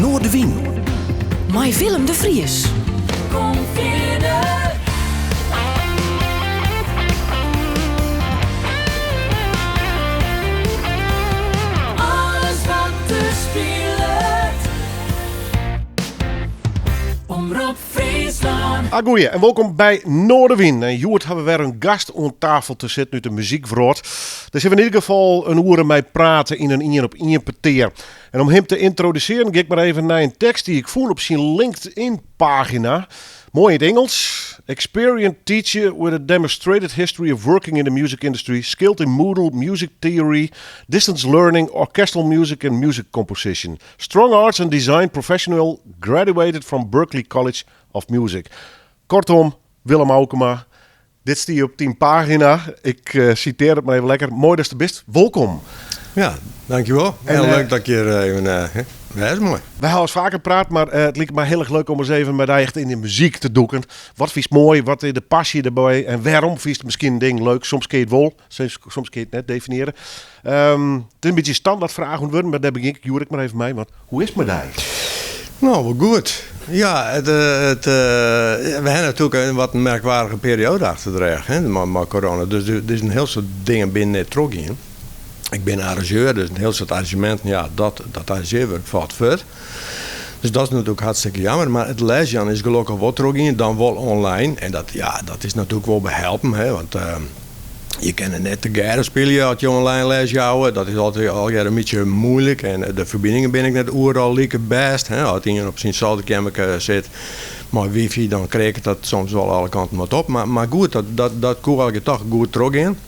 Noordewien. Mei Willem de Vries. Kom verder. Alles wat er speelt. Omroep Friesland. Goeie en welkom bij Noordewien. En Joert hebben we weer een gast aan tafel te zitten nu de muziek vroort. Dus hebben we in ieder geval een uur mee praten in een 1-op-1 peteer. En om hem te introduceren ga ik maar even naar een tekst die ik vond op zijn LinkedIn pagina. Mooi in het Engels. Experienced teacher with a demonstrated history of working in the music industry, skilled in Moodle, music theory, distance learning, orchestral music and music composition. Strong arts and design professional, graduated from Berklee College of Music. Kortom, Willem Aukema. Dit zie je op 10 pagina. Ik citeer het maar even lekker. Mooi dat je er bent. Welkom. Ja, dankjewel. Heel leuk dat ik hier even... dat is mooi. Wij hebben eens vaker gepraat, maar het leek me heel erg leuk om eens even met echt in de muziek te doeken. Wat vies mooi, wat is de passie erbij en waarom vies het misschien een ding leuk? Soms kun je het wel, soms kun je het net definiëren. Het is een beetje een standaard vraag worden, maar daar begin ik Jorik maar even mee. Want hoe is het met jou? Nou, wel goed. Ja, we hebben natuurlijk een wat merkwaardige periode achter de rug, hè, met corona. Dus er is een heel soort dingen binnen net trok in. Ik ben arrangeur, dus een heel soort arrangementen, ja, dat arrangeerwerk valt voor. Dus dat is natuurlijk hartstikke jammer. Maar het lesjan is gelukkig wat trok in, dan wel online. En dat is natuurlijk wel behelpen, hè, want... je kan het net te garen spelen als je online les houden. Dat is altijd al een beetje moeilijk. En de verbindingen ben ik net overal lieke best. Hè. Als iemand op zijn zolderkamer zit met wifi, dan krijg ik dat soms wel alle kanten wat op. Maar goed, dat kon ik toch goed terug in.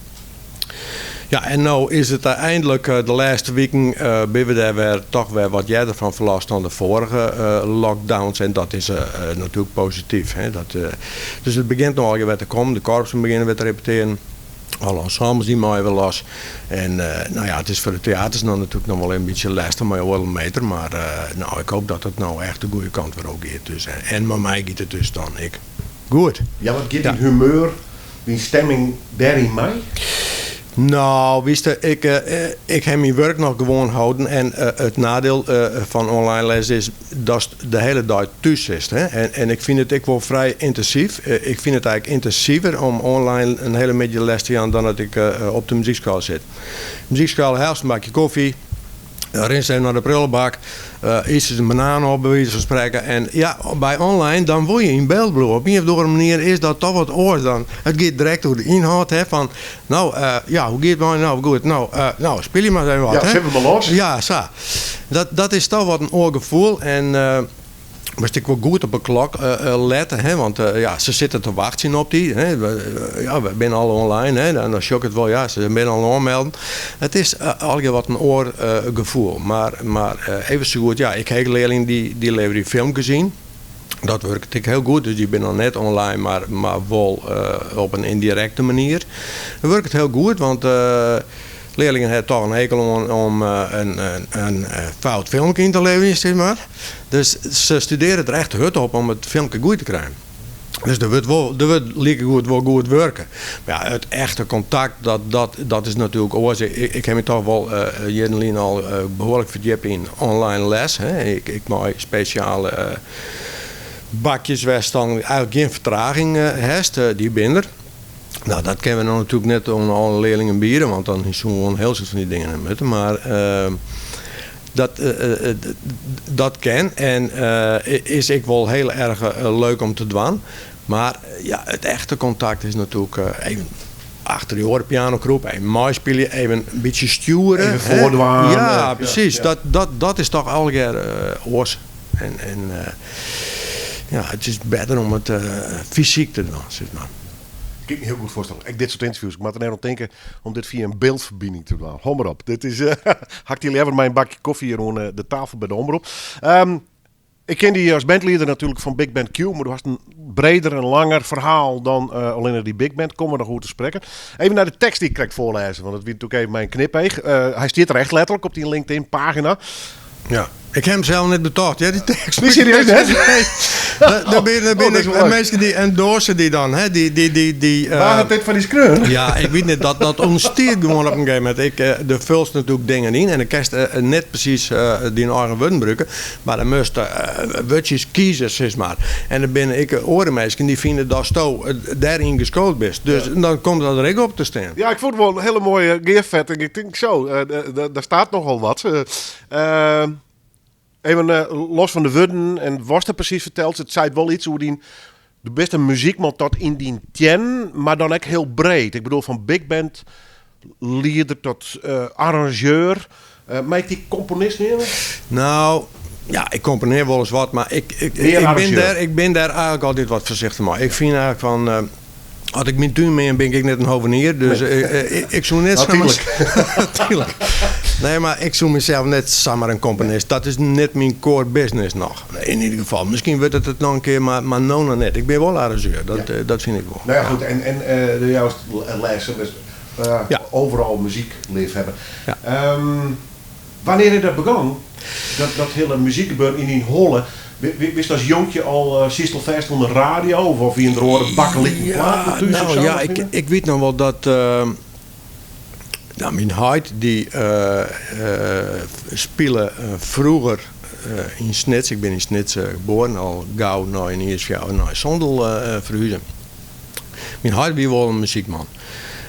Ja, en nou is het eindelijk de laatste weken ben we daar weer toch weer wat jij ervan verlast dan de vorige lockdowns. En dat is natuurlijk positief. Hè. Dus het begint nog alweer te komen. De korpsen beginnen weer te repeteren. Alle ensembles die mij wel los. En nou ja, het is voor de theaters dan natuurlijk nog wel een beetje lastig, maar wel een meter. Maar nou, ik hoop dat het nou echt de goede kant weer ook gaat. Dus, en met mij gaat het dus dan ik. Goed. Ja, wat geeft die humeur, die stemming daar in mij? Nou, wist je, ik heb mijn werk nog gewoon houden. En het nadeel van online les is dat de hele dag thuis is. Hè? En ik vind het ook wel vrij intensief. Ik vind het eigenlijk intensiever om online een hele middag les te gaan dan dat ik op de muziekschool zit. Muziekschool helft een bakje koffie. Rinst even naar de prullenbak. Is een banaan op, bij wijze van spreken. En ja, bij online, dan word je in beeld blijven. Op een of andere manier is dat toch wat oor dan. Het gaat direct door de inhoud. Hè, van, nou, ja, hoe gaat het nou? Goed. Nou, speel je maar even wat. Ja, zet hem maar los. Ja, zo. Dat is toch wat een oorgevoel. En... moest ik wel goed op de klok letten, hè? Want ja, ze zitten te wachten op die. Hè? We zijn al online, hè? Dan shock het wel, ja, ze zijn al aanmelden. Het is al wat een oorgevoel. Maar even zo goed, ja, ik heb leerlingen die leveren die film gezien. Dat werkt ik heel goed, dus die ben al net online, maar wel op een indirecte manier. Dat werkt heel goed, want... leerlingen hebben toch een hekel om een fout filmpje in te leveren, zeg maar. Dus ze studeren er echt hard op om het filmpje goed te krijgen. Dus er wordt lekker goed, wel goed werken. Maar ja, het echte contact, dat is natuurlijk oorzaak. Ik heb me toch wel Jedenlien al behoorlijk verdiept in online les. Hè. Ik maak speciale bakjes waar dan eigenlijk geen vertraging heeft, die binder. Nou, dat kennen we natuurlijk net om alle leerlingen bieden, want dan is gewoon heel veel van die dingen met. Maar dat ken en is ik wel heel erg leuk om te doen. Maar ja, het echte contact is natuurlijk even achter die oorpianogroep, even mooi spelen, even een beetje sturen. Even voordwaan. Ja, precies. Ja. Dat is toch alweer oors. En ja, het is beter om het fysiek te doen, zeg maar. Ik kan me heel goed voorstellen. Ik dit soort interviews. Ik moet er net aan denken om dit via een beeldverbinding te doen. Hou maar op. Dit is... hakt jullie even mijn bakje koffie hier aan de tafel bij de omroep. Ik ken die als bandleader natuurlijk van Big Band Q. Maar du hast een breder en langer verhaal dan alleen naar die Big Band. Komen we nog goed te spreken. Even naar de tekst die ik krijg voorlezen. Want dat werd natuurlijk even mijn knippeeg. Hij staat er echt letterlijk op die LinkedIn pagina. Ja. Ik heb hem zelf net betaald, ja, die tekst. Niet serieus, hè? Dan ben dat is wel leuk. mensen die endorsen die dan, hè, Waar het dit van die skreun? ja, ik weet niet, dat ontsteert gewoon op een gegeven moment. De vult natuurlijk dingen in en ik kan net precies die eigen woorden gebruiken, maar dan moest woordjes kiezen, zeg maar. En dan ben ik orenmeisjes die vinden dat je daarin geschoold bent. Dus dan komt dat er ook op te staan. Ja, ik vond het wel een hele mooie gearvet. En ik denk zo, daar staat nogal wat. Even los van de woorden en was er precies verteld. Het zei wel iets hoe die de beste muziekman tot in die tjen, maar dan ook heel breed. Ik bedoel van big band, leader tot arrangeur. Maakt die componist niet? Nou, ja, ik componeer wel eens wat, maar ik ben daar eigenlijk altijd wat voorzichtig mee. Ik vind eigenlijk van... Als ik mijn tuin mee ben ik net een hovenier, dus ik zou net natuurlijk. Nee, maar ik zou mezelf net samen een componist. Dat is net mijn core business nog. In ieder geval. Misschien wordt het nog een keer, maar nog net. Ik ben wel arrangeur, dat vind ik wel. Nou ja, goed. En de juist lessen, dus overal muziekliefhebber. Ja. Wanneer is dat begonnen? Dat hele muziekgebeuren in die holle. Wist je als jonkje al vast onder de radio of in de horen bakkelijk plaat? Nou ja, ik weet nog wel dat mijn huid die spelen vroeger in Snits. Ik ben in Snits geboren, al gauw naar een eerste jaar naar Sondel verhuizen. Mijn huid was wel een muziekman.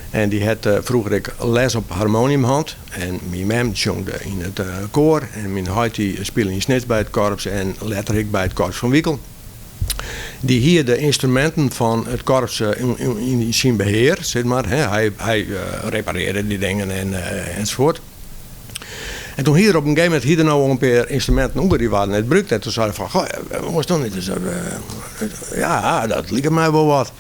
En die had vroeger les op harmoniumhand. En mijn mem zong in het koor. En mijn huid die speelde in Snits bij het korps. En later ik bij het korps van Wiekel. Die hier de instrumenten van het korps in zijn beheer, zeg maar. Hij repareerde die dingen enzovoort. En toen hier op een gegeven moment hier nou een paar instrumenten onder die waren net gebruikt. En toen zei hij van, goh, wat was dat niet? Dus, ja, dat liep mij wel wat.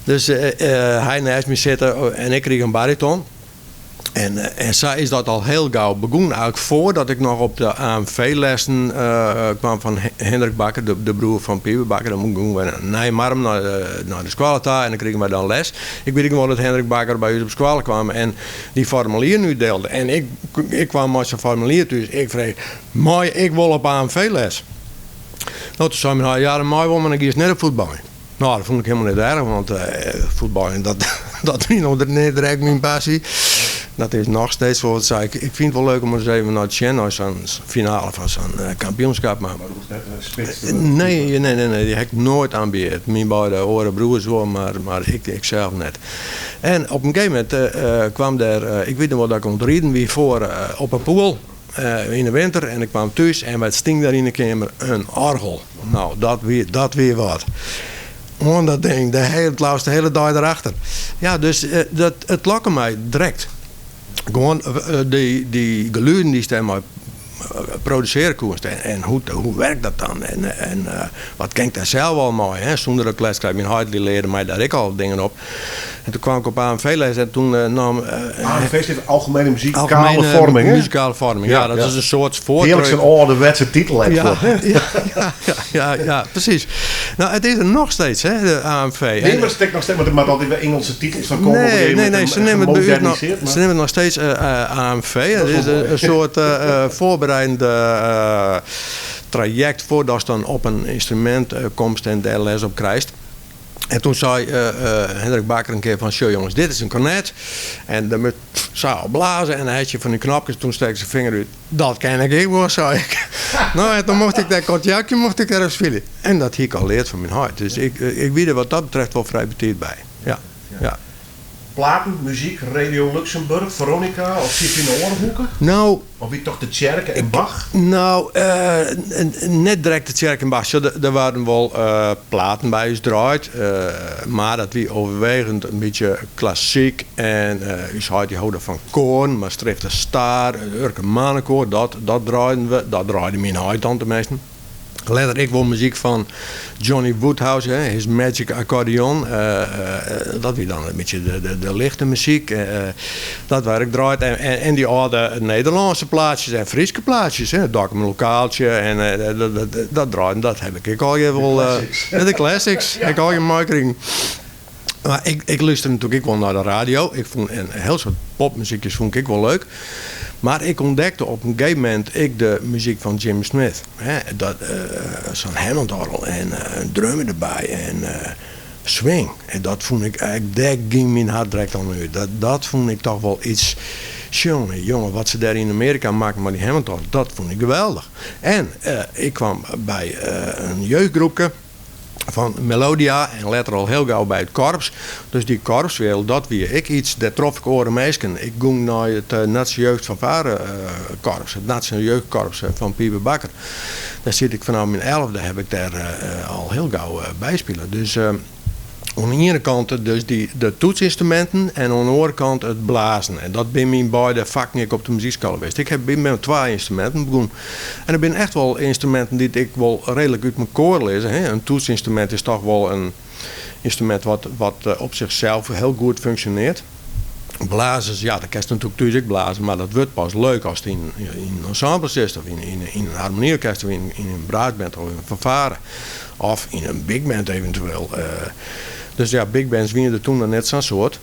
Dus hij naast me zitten en ik kreeg een bariton. En zo is dat al heel gauw begonnen. Eigenlijk voordat ik nog op de AMV-lessen kwam van Hendrik Bakker, de broer van Pieper Bakker. Dan gingen we naar Nijmarm, naar de school daar en dan kregen we dan les. Ik weet wel dat Hendrik Bakker bij ons op school kwam en die formulier nu deelde. En ik kwam met zijn formulier thuis. Ik vroeg, mooi, ik wil op AMV-les. Nou, toen zei hij, ja, mooi wel, maar dan ga je net op voetbal. Nou, dat vond ik helemaal niet erg, want voetbal, dat is nog niet direct mijn passie. Dat is nog steeds zo. Ik vind het wel leuk om eens even naar Tjen, naar zo'n finale van zo'n kampioenschap. Maar nee, die heb ik nooit aanbied. Mijn beide oren broers wel, maar ik zelf net. En op een gegeven moment kwam er, ik weet nog wel dat ik ontrieden wie voor op een pool. In de winter en ik kwam thuis en wat sting daar in de kamer? Een orgel. Nou, dat weer wat. Gewoon dat ding, de hele dag erachter. Ja, dus het lokte mij direct. Gewoon die geluiden die staan maar produceren koesten. En hoe werkt dat dan? En wat kan ik daar zelf al mooi? Hè? Zonder dat les krijg ik mijn hart leerde mij daar ik al dingen op. En toen kwam ik op AMV-les en toen nam... AMV is algemene muzikale vorming, hè? Muzikale vorming, ja. Dat is een soort voortreuk. Heerlijk zo'n ouderwetse titel. Ja, precies. Nou, het is er nog steeds, hè, de AMV. Nee, maar het nog steeds, maar er moet altijd weer Engelse titels van komen. Nee, ze nemen het nog steeds AMV. Het is een soort voorbereidende traject voordat je dan op een instrument komt en daar les op krijgt. En toen zei Hendrik Bakker een keer van, zo jongens, dit is een cornet. En dan moet zo blazen en dan had je van die knopjes. Toen steek zijn vinger uit. Dat ken ik wel, zei ik. Nou, en toen mocht ik dat kortjakje erop spelen. En dat heb ik al leerd van mijn hart. Dus ik weet er wat dat betreft wel vrij betiert bij. Ja. Platen, muziek, Radio Luxemburg, Veronica of zit je in de oorhoeken? Nou... Of wie toch de Tjerk en Bach? Nou, net direct de Tjerk en Bach. Er waren wel platen bij ons draait. Maar dat wie overwegend een beetje klassiek. En is had die houden van Koorn, Maastricht de Staar, Urke Manenkoor. Dat draaiden we. Dat draaide mijn huid dan de meesten. Later ik wil muziek van Johnny Woodhouse, his Magic Accordion. Dat was dan een beetje de lichte muziek. Dat waar ik draait. En die oude Nederlandse plaatjes en Friese plaatjes. Dak mijn lokaaltje. En dat draaien, dat heb ik al wel. De classics. Ik al je marketing. Maar ik luisterde natuurlijk wel naar de radio. Ik vond een heel soort popmuziekjes vond ik wel leuk. Maar ik ontdekte op een gegeven moment de muziek van Jimmy Smith. Zo'n Hammond-orgel en een drummer erbij en swing. En dat vond ik eigenlijk, daar ging mijn hart direct aan uit. Dat vond ik toch wel iets... Jongen, wat ze daar in Amerika maken met die Hammond-orgel, dat vond ik geweldig. En ik kwam bij een jeugdgroepje van Melodia en later al heel gauw bij het korps. Dus die korpswereld, dat wie ik iets, daar trof ik oren meisken. Ik ging naar het Nationale Jeugdfanfare korps, het Nationale Jeugdkorps van Pieper Bakker. Daar zit ik vanaf mijn 11e, heb ik daar al heel gauw bij spelen. Dus aan de ene kant dus de toetsinstrumenten en aan de andere kant het blazen. En dat ben mijn beide vakken op de muziekschool geweest. Ik ben met 2 instrumenten begonnen. En er zijn echt wel instrumenten die ik wel redelijk uit mijn koor lezen. Hè. Een toetsinstrument is toch wel een instrument wat op zichzelf heel goed functioneert. Blazers, ja, dat kan je natuurlijk thuis blazen, maar dat wordt pas leuk als het in een ensemble zit, of in een harmonieorkest, of in een braasband, of in een fanfare, of in een big band eventueel. Dus ja, big bands waren er toen nog net zo'n soort.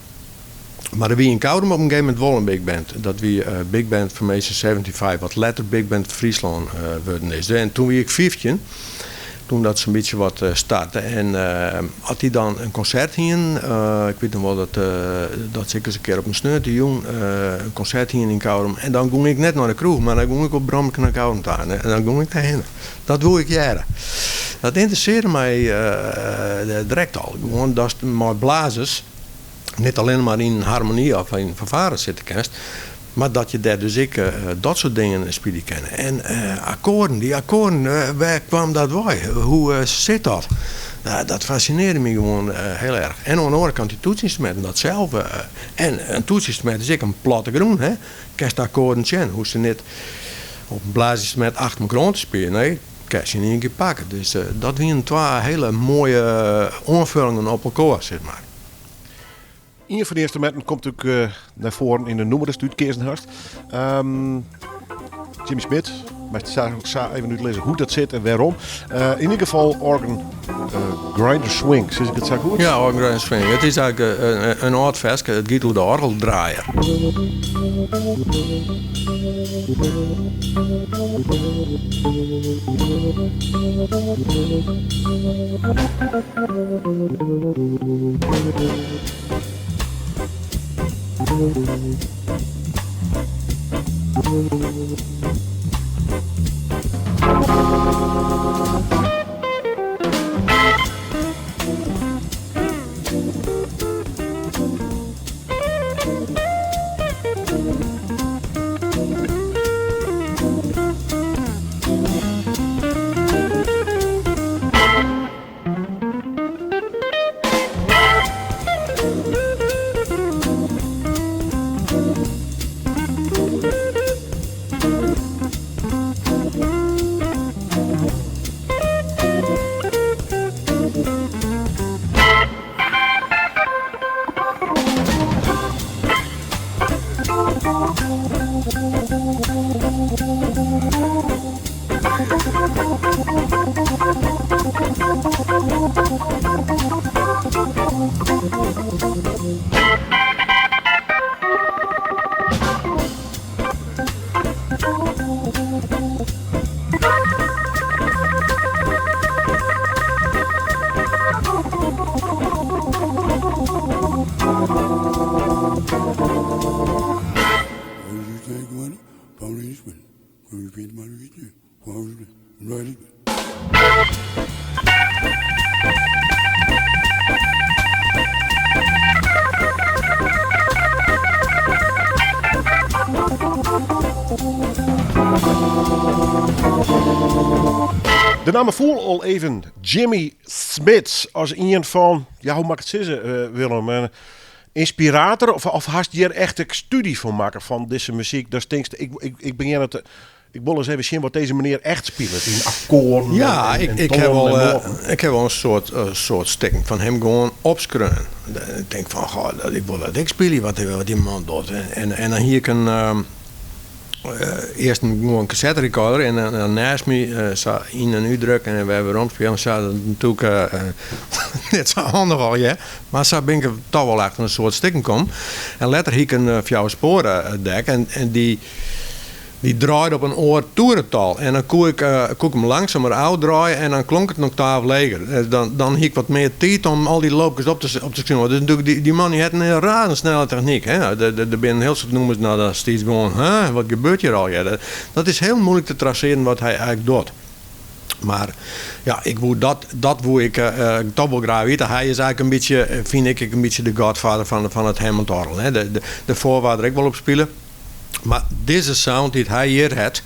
Maar er wie in Koudem op een gegeven moment wel een big band. Dat wie big band Formation 75, wat later big band Friesland worden is. En toen wie ik 15, toen dat zo'n beetje wat startte. En had hij dan een concert hier. Ik weet nog wel dat ik eens een keer op mijn sneurtje jong een concert hier in Koudem. En dan ging ik net naar de kroeg, maar dan ging ik op Bramke naar Koudem aan. En dan ging ik daarheen. Dat wil ik jaren. Dat interesseerde mij direct al. Gewoon dat mijn blazers niet alleen maar in harmonie of in fanfare zitten kerst, maar dat je daar dus dat soort dingen spelen kennen. En akkoorden, waar kwam dat bij? Hoe zit dat? Dat fascineerde me gewoon heel erg. En aan de andere kant die toetsinstrumenten, datzelfde. En een toetsinstrument is een platte groen. Hè? Kerstakkoorden zijn, hoe ze niet op een blaasinstrument achter mijn grond te spelen. Nee, kan je niet een keer pakken. Dus dat waren 2 hele mooie aanvullingen op elkaar, zeg maar. Een van de instrumenten komt natuurlijk naar voren in de noemer, dat is Keersenhurst. Jimmy Smith, maar ik zou even nu lezen hoe dat zit en waarom. In ieder geval organ grinder swing, zeg ik het zo goed? Ja, organ grinder swing. Het is eigenlijk een oud vers, het gaat door de orgeldraaier. De naam voel al even Jimmy Smith als een van, ja, hoe mag ik het zeggen, Willem? Een inspirator of hast je er echt een studie van maken van deze muziek? Dat stinkt. Ik begin het. Ik wil eens even zien wat deze meneer echt speelt in akkoorden. Ja, en ik heb wel een soort stikking van hem gewoon opskruinen. Ik denk van, goh, ik wil dat ik spelen wat die man doet. En dan hier ik eerst een cassette recorder en dan naast me in en uit en we hebben rondspelen. Zo dat natuurlijk net zo handig al, ja. Maar zo ben ik er toch wel achter een soort stikking kom. En later hier ik een jouw sporen dek en die Die draaide op een oor toerental. En dan kon ik hem langzamer uitdraaien en dan klonk het nog tafel leger. Dan had ik wat meer tijd om al die loopjes op te schrijven. Dus natuurlijk, die man die had een razendsnelle techniek. Hè? Er zijn heel veel noemers nou, dat steeds gewoon, wat gebeurt hier al? Ja, dat is heel moeilijk te traceren wat hij eigenlijk doet. Maar ja, dat wil ik toch wel graag weten. Hij is eigenlijk een beetje, vind ik, een beetje de godvader van het Hammond-orgel. De voorwaarder ik wel op spelen. Maar deze sound die hij hier heeft,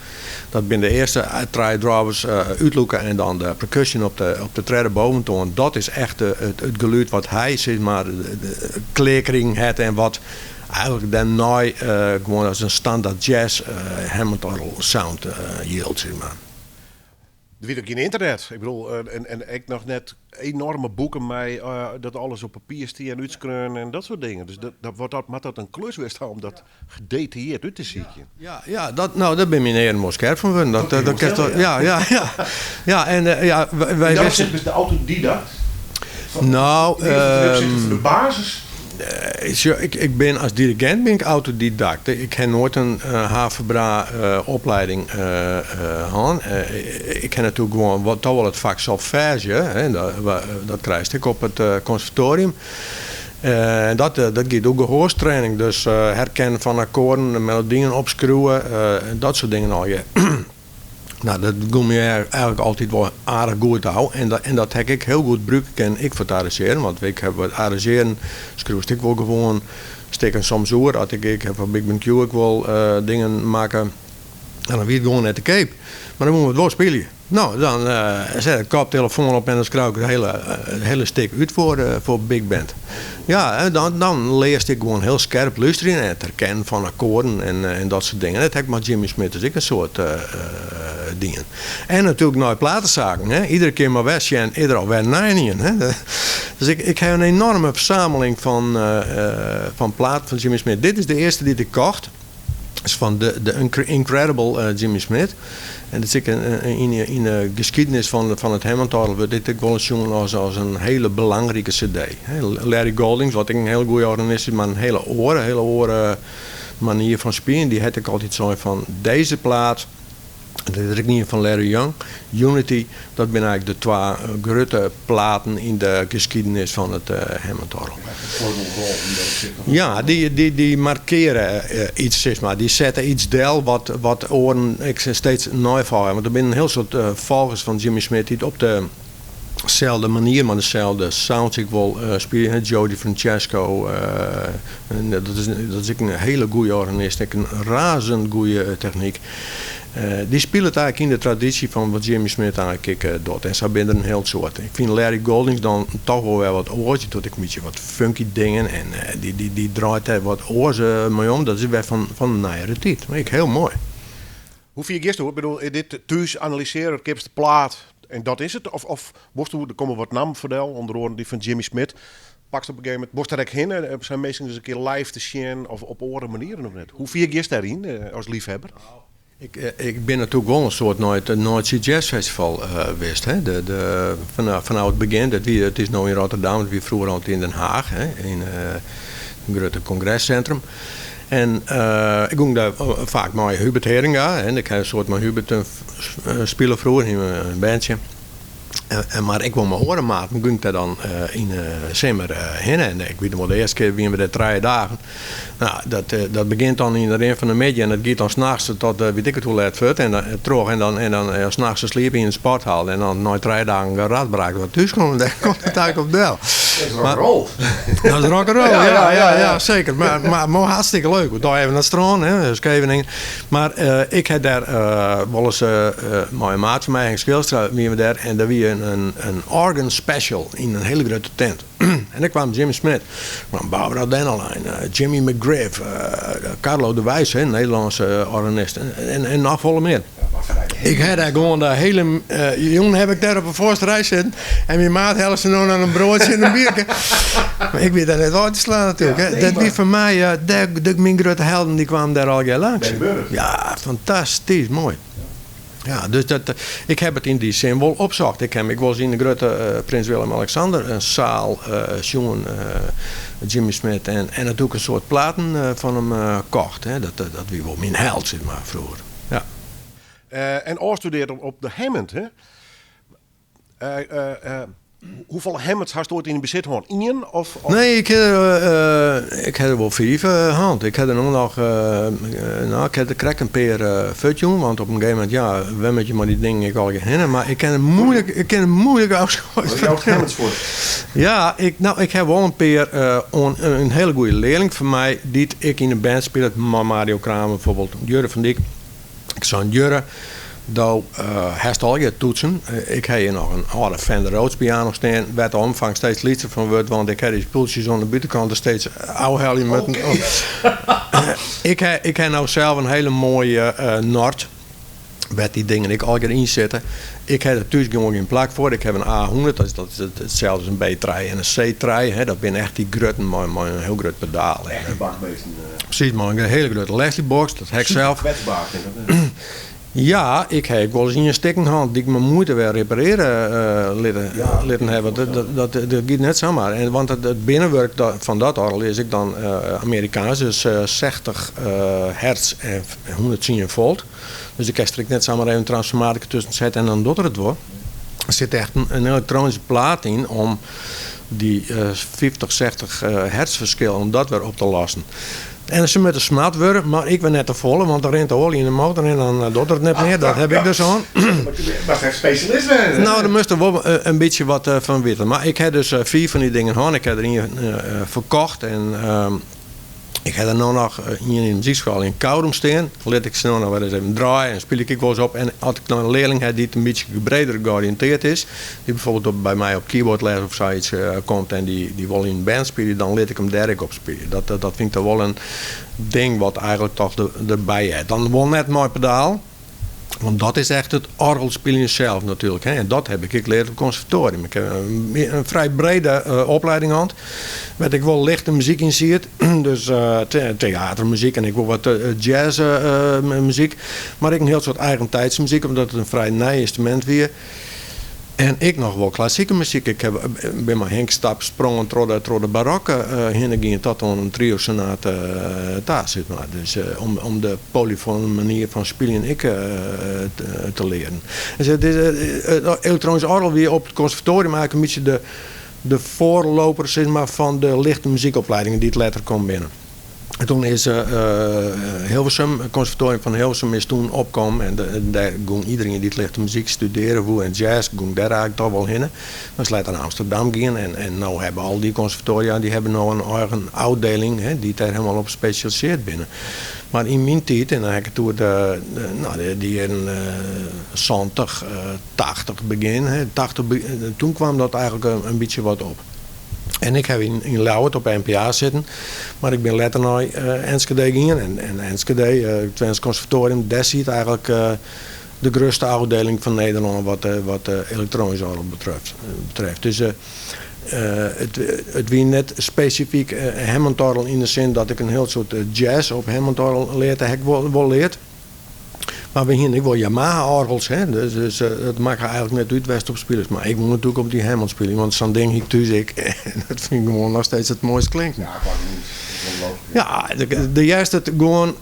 dat ben de eerste tri-drawers uitloeken en dan de percussion op de tweede boventoon. Dat is echt het geluid wat hij, zeg maar, de klekering heeft en wat eigenlijk daarna gewoon als een standaard jazz Hammond-orgel sound yield, zeg maar. Er is ook geen internet. Ik bedoel, en ik nog net enorme boeken mee dat alles op papier stier en uitschreeuwen en dat soort dingen. Dus maakt dat een klus weer staan om dat gedetailleerd uit te zien. Ja, dat ben ik helemaal scherp van. Wij wisten dus de autodidact. Nou, voor de basis. Ik ben als dirigent ben ik autodidact. Ik heb nooit een HVBRA opleiding gehad. Ik heb natuurlijk gewoon toch wel het vak solfège. Dat krijg ik op het conservatorium. Dat gaat ook gehoorstraining. Dus herkennen van akkoorden, melodieën opschroeven, dat soort dingen al. Ja. Nou, dat komt me eigenlijk altijd wel aardig goed houden. En dat heb ik heel goed gebruiken ik voor het arrangeren. Want ik heb het arrangeren, schroef ik wel gewoon, steken soms oor. Ik heb van Big Ben Q ook wel dingen maken. En dan weet ik gewoon net de cape. Maar dan moeten we het wel spelen. Nou, dan zet ik koptelefoon op en dan schrijf ik het hele stuk uit voor Big Band. Ja, dan leer ik gewoon heel scherp luisteren en het herkennen van akkoorden en dat soort dingen. Dat heb ik met Jimmy Smith dus ik een soort dingen. En natuurlijk naar platenzaken. Hè. Iedere keer maar weg en ieder al weer naar. Dus ik heb een enorme verzameling van platen van Jimmy Smith. Dit is de eerste die ik kocht. Dat is van de Incredible Jimmy Smith. En dat is in de geschiedenis van het Hammond-orgel wordt dit ook wel eens jongen als een hele belangrijke cd. Larry Goldings, wat ik een hele goede organist is, maar een hele oren manier van spelen. Die had ik altijd zo van deze plaat. Dat is ook niet van Larry Young. Unity, dat zijn eigenlijk de twee grote platen in de geschiedenis van het Hammond-orgel. Ja, die markeren iets, zeg maar. Die zetten iets deel wat oren ik steeds nooit van. Want er zijn een heel soort volgers van Jimmy Smith die op dezelfde manier, maar dezelfde sound ik wil spelen. Joe DiFrancesco, dat is ook een hele goede organist, een razend goede techniek. Die spelen het eigenlijk in de traditie van wat Jimmy Smith eigenlijk doet. En zo ben er een heel soort. Ik vind Larry Goldings dan toch wel weer wat oortje. Doet ik een beetje wat funky dingen. En die draait er wat oorzen mee om. Dat is weer van een nijere tijd. Maar ik heel mooi. Hoe vind je gisteren? Ik bedoel, dit thuis analyseren, het kipste plaat. En dat is het? Of er komen wat namen voor onder andere die van Jimmy Smith. Pakst op een gegeven moment, moest daar heen en zijn meestal eens een keer live te zien of op andere manieren of net. Hoe vind je gisteren daarin als liefhebber? Ik ben natuurlijk wel een soort Noordzee Jazz Festival geweest. Vanaf het begin, het is nu in Rotterdam, het was vroeger altijd in Den Haag, in een grote congrescentrum. En ik ging daar vaak met Hubert Heringa, en ik heb een soort met Hubert spelen vroeger in een bandje. Maar ik wil me horen maken, ging daar dan in december heen. En ik weet nog wel de eerste keer wie we daar 3 dagen. Nou, dat begint dan in de een van de media en dat gaat dan s'nachts tot weet ik het hoe laat wordt. En dan terug en dan s'nachts sliepen in de sporthal. En dan na 3 dagen een radbraak wat thuis kwam, dan komt het eigenlijk op deel. Dat is rock'n'roll. Dat is rock'n'roll, ja, zeker. Maar hartstikke leuk. We daar even naar het strand, Scheveningen. Maar ik heb daar wel eens mijn maat van mij, Henk Schilstra, wie we daar. En daar wie een organ special in een hele grote tent. En dan kwam Jimmy Smith, kwam Barbara Dennerlein, Jimmy McGriff, Carlo de Wijs, een Nederlandse organist. En nog volle meer. Ik had daar gewoon de hele jongen heb ik daar op een voorste rij zitten en mijn maat helpt ze nog aan een broodje en een biertje. Maar ik weet dat net uit te slaan natuurlijk. Ja, dat was voor mij, mijn grote helden die kwamen daar al jaar langs. Ja, fantastisch, mooi. Ja, dus ik heb het in die zin wel opzocht. Ik was in de grote Prins Willem-Alexander, een zaal, jongen, Jimmy Smith en natuurlijk een soort platen van hem kocht. Dat wie wel mijn held, zeg maar, vroeger. En afstudeerd op de Hammond, hè? Hoeveel Hammonds had je ooit in bezit gehad? Eén? Of? Nee, ik heb er wel 5 hand. Ik heb er nog ik heb de krek een paar futjoen, want op een gegeven moment, ja, we met je maar die dingen ik al gehinnen, maar ik ken het moeilijk afschuiven. Wat jouw Hammonds voor? Ja, ik heb wel een paar een hele goede leerling van mij die ik in de band speelde, Mario Kramer bijvoorbeeld, Jurre van Dijk. Ik zou Jurre. Dat heeft al je toetsen. Ik heb hier nog een oude Fender Rhodes piano staan. Werd de omvang steeds lichter van wordt, want ik heb die spultjes aan de buitenkant er steeds oude moeten. Ik heb nou zelf een hele mooie Nord. Met die dingen ik al erin zitten. Ik heb er thuis gewoon geen plak voor. Ik heb een A100, dat is hetzelfde als een B-trein en een C-trein. Dat zijn echt die grutten, maar een heel groot pedaal. Echt een bakbeesten. Precies, maar een hele grote Leslie-box, dat heb ik zelf. Ja, ik heb wel eens in een stekkenhand die ik mijn moeite weer repareren litten hebben. Dat gaat net zomaar. En want het binnenwerk van dat orgel is ik dan Amerikaans, dus 60 hertz en 110 volt. Dus ik kan strikt net zomaar even een transformator tussen zetten en dan doet het wordt. Er zit echt een elektronische plaat in om die 50, 60 hertz verschil, om dat weer op te lossen. En ze met een smart worden, maar ik ben net te volle, want er rent de olie in de motor en dan doet het net meer. Dat heb ik dus aan. Maar geen specialist zijn. Nou, daar moest er wel een beetje wat van weten. Maar ik heb dus 4 van die dingen aan. Ik heb er een verkocht en ik heb er nu nog in de muziekschool in Koudum staan. Let ik snel nog wel eens even draaien en speel ik wel eens op. En als ik nou een leerling heb die een beetje breder georiënteerd is, die bijvoorbeeld bij mij op keyboardles of zoiets komt en die wil in een band spelen, dan let ik hem daar ook op spelen. Dat vind ik toch wel een ding wat eigenlijk toch erbij is. Dan wel net mooi pedaal. Want dat is echt het orgelspelen zelf natuurlijk. Hè. En dat heb ik geleerd op het conservatorium. Ik heb een vrij brede opleiding gehad. Waar ik wel lichte muziek in zie. Dus theatermuziek en ik wil wat jazzmuziek. Maar ik een heel soort eigen tijdsmuziek. Omdat het een vrij nieuw instrument weer. En ik nog wel klassieke muziek. Ik heb bij mijn Henk Stap sprongen door de barokke heen ging tot een trio sonate daar zit maar. Dus om de polyfone manier van spelen te leren. Dus het elektronisch orgel weer op het conservatorium eigenlijk een beetje de voorloper zeg maar, van de lichte muziekopleidingen die het later komt binnen. En toen is Hilversum, het conservatorium van Hilversum is toen opgekomen. En daar ging iedereen die het lichte muziek studeren wil en jazz, ging daar eigenlijk toch wel heen. Dan is later naar Amsterdam gaan en nou hebben al die conservatoria die hebben nou een eigen afdeling die daar helemaal op specialiseert binnen. Maar in mijn tijd, en dan heb ik toen die in 70, 80 begin, toen kwam dat eigenlijk een beetje wat op. En ik heb in Lauwert op NPA zitten, maar ik ben later naar Enschede gegaan. En Enschede, het Twents Conservatorium, daar zit eigenlijk de grootste afdeling van Nederland wat elektronisch orgel betreft. Dus het wie net specifiek Hammond orgel in de zin dat ik een heel soort jazz op Hammond orgel leerde, heb ik wel leerd. Maar we hier ik wil Yamaha-orgels, dus het maakt eigenlijk net uit west op spelers. Maar ik moet natuurlijk op die Hammond spelen, want zo'n ding ik thuis dat vind ik gewoon nog steeds het mooiste klinken. Ja, de juiste gewoon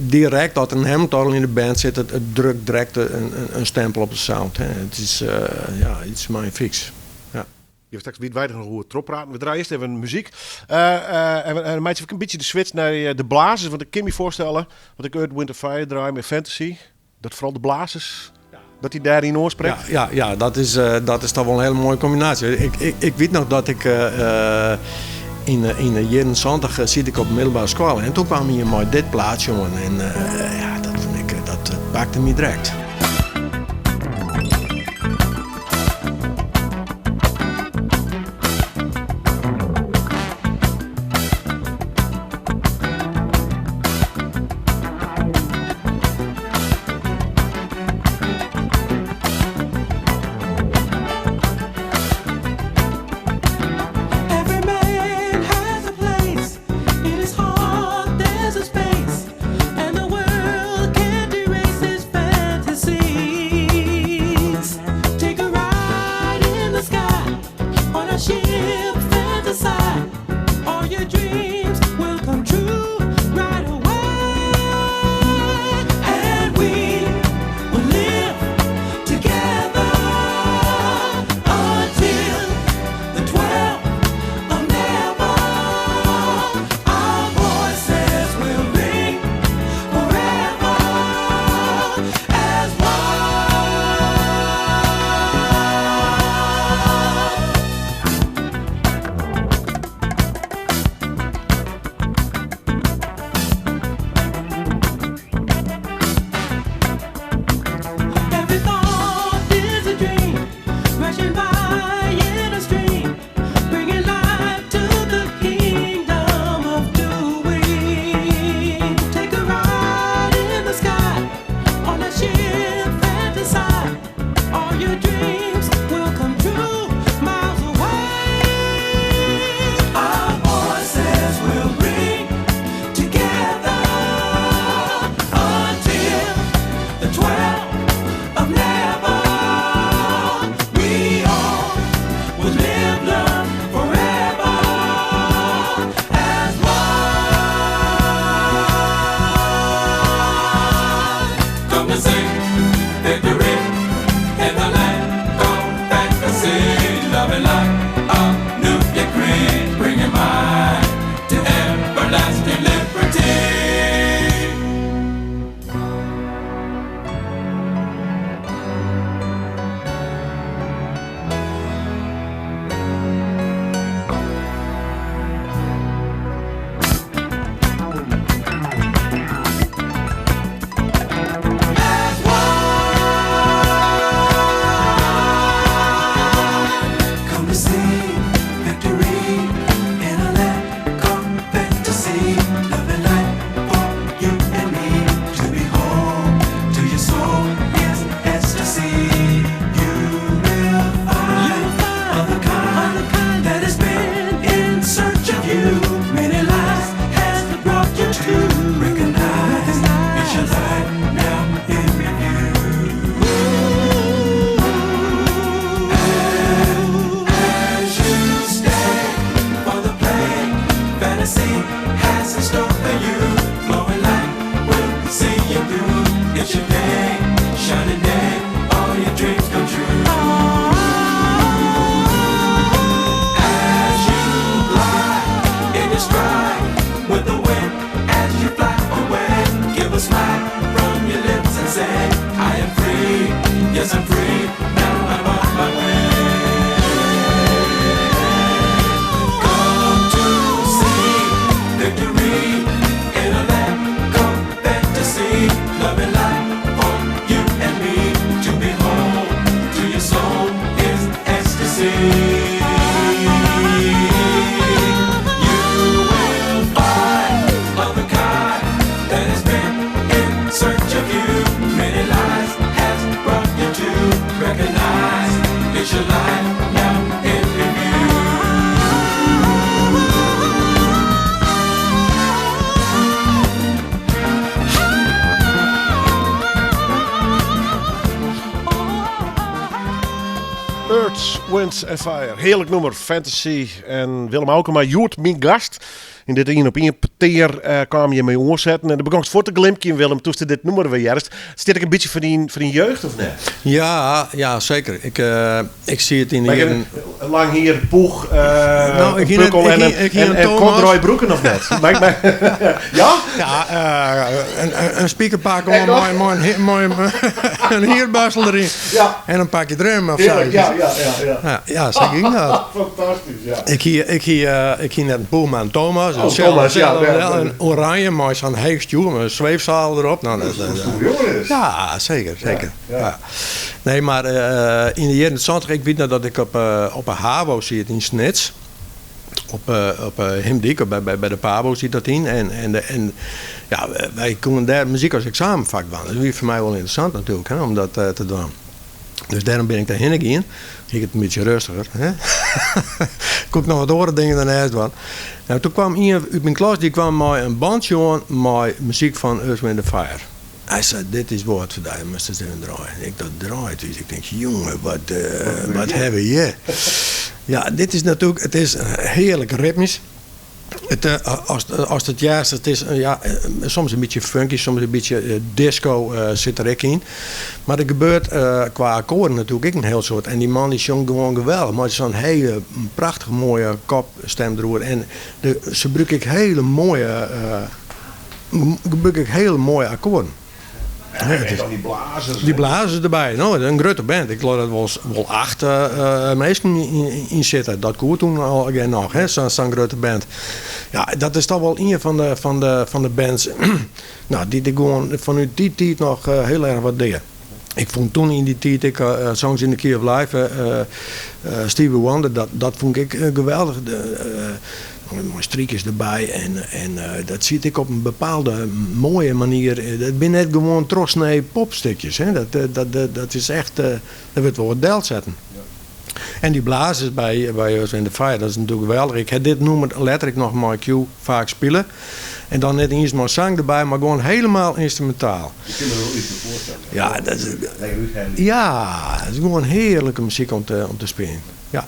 direct dat een Hammond-orgel in de band zit, het drukt direct een stempel op de sound. Het is iets mijn fix. Je hebt straks weinig nog hoe het erop praten. We draaien eerst even muziek. En dan maak ik een beetje de switch naar de blazers. Want ik kan me voorstellen, dat ik Earth, Wind & Fire draai met Fantasy. Dat vooral de blazers, dat die daarin oorspreekt. Ja, dat is toch wel een hele mooie combinatie. Ik weet nog dat ik in de jaren 70 zit ik op de middelbare school. En toen kwam hier maar dit plaatje, jongen. En dat pakte me direct. There's a space, and the world can't erase this fantasy. Yes, I'm free, now I'm on my way. Come to see victory in a land called fantasy. Love and light for you and me to behold. To your soul is ecstasy. You will find of a kind that has been in search of you. Many lies has brought you to recognize it's your life now in review. Earth, Wind and Fire. Heerlijk nummer, Fantasy. En Willem Aukema, Joert, mijn gast. In dit 1-op-1 peteer kwam je mee oorzetten. En dan begon ik voor te glimpje, Willem, toen je dit nummer weer juist. Zit ik een beetje voor die jeugd of net? Ja, zeker. Ik zie het in Maar de... je lang hier, Poeg, ik hier Pukkel net- en Thomas. corduroy broeken of net? Ja? Ja, een speakerpak Echt om mooi een hierbasel erin. Ja. En een pakje drum of zo. Heerlijk, ja. Ja, zeg ik dat. Fantastisch, ja. Ik hier net een Poelman Thomas. Oh, Thomas, ja. Een oranje, maar zo'n heegstoel met een zweefzaal erop. Nou, dat is, ja, zeker. Ja. Nee, maar in de jaren 20, ik weet nog dat ik op een HAVO zit in Snits. Op Hemdik, bij de Pabo zit dat in. En ja, wij konden daar muziek als examenvak van. Dat is voor mij wel interessant natuurlijk, hè, om dat te doen. Dus daarom ben ik daarheen gegaan. Ik het een beetje rustiger. Hè? Ik kon nog wat andere dingen daarnaast doen. Nou, toen kwam iemand uit mijn klas, die kwam met een bandje aan met muziek van Earth, Wind & Fire. Hij zei, dit is wat voor je moest eens even draaien. Ik dat draait, dus ik denk, jongen, wat hebben we hier? Ja, dit is natuurlijk, het is heerlijk ritmisch. Als het juist, het is soms een beetje funky, soms een beetje disco zit er ook in. Maar er gebeurt qua akkoorden natuurlijk ook een heel soort. En die man die zong gewoon geweldig. Maar zo'n hele prachtig mooie kopstem erover. En ze gebruiken hele mooie akkoorden. En dan die blazers. Die blazen erbij. Nou, een grote band. Ik geloof dat wel 8 mensen in zitten. Dat kon toen al nog, zo'n grote band. Ja, dat is toch wel een van de bands nou, die gewoon vanuit die tijd nog heel erg wat deden. Ik vond toen in die tijd, Songs in the Key of Life, Stevie Wonder, dat vond ik geweldig. Mooie streekjes erbij en dat zie ik op een bepaalde mooie manier. Dat ben net gewoon trosnee popstukjes. Hè? Dat is echt, dat wordt wel wat deel zetten. Ja. En die blazers bij Earth, Wind & Fire, dat is natuurlijk geweldig. Ik heb dit nummer letterlijk nog maar Q vaak spelen. En dan net eens maar zang erbij, maar gewoon helemaal instrumentaal. Je kunt er wel iets voorstellen. Ja, dat is gewoon heerlijke muziek om te spelen. Ja.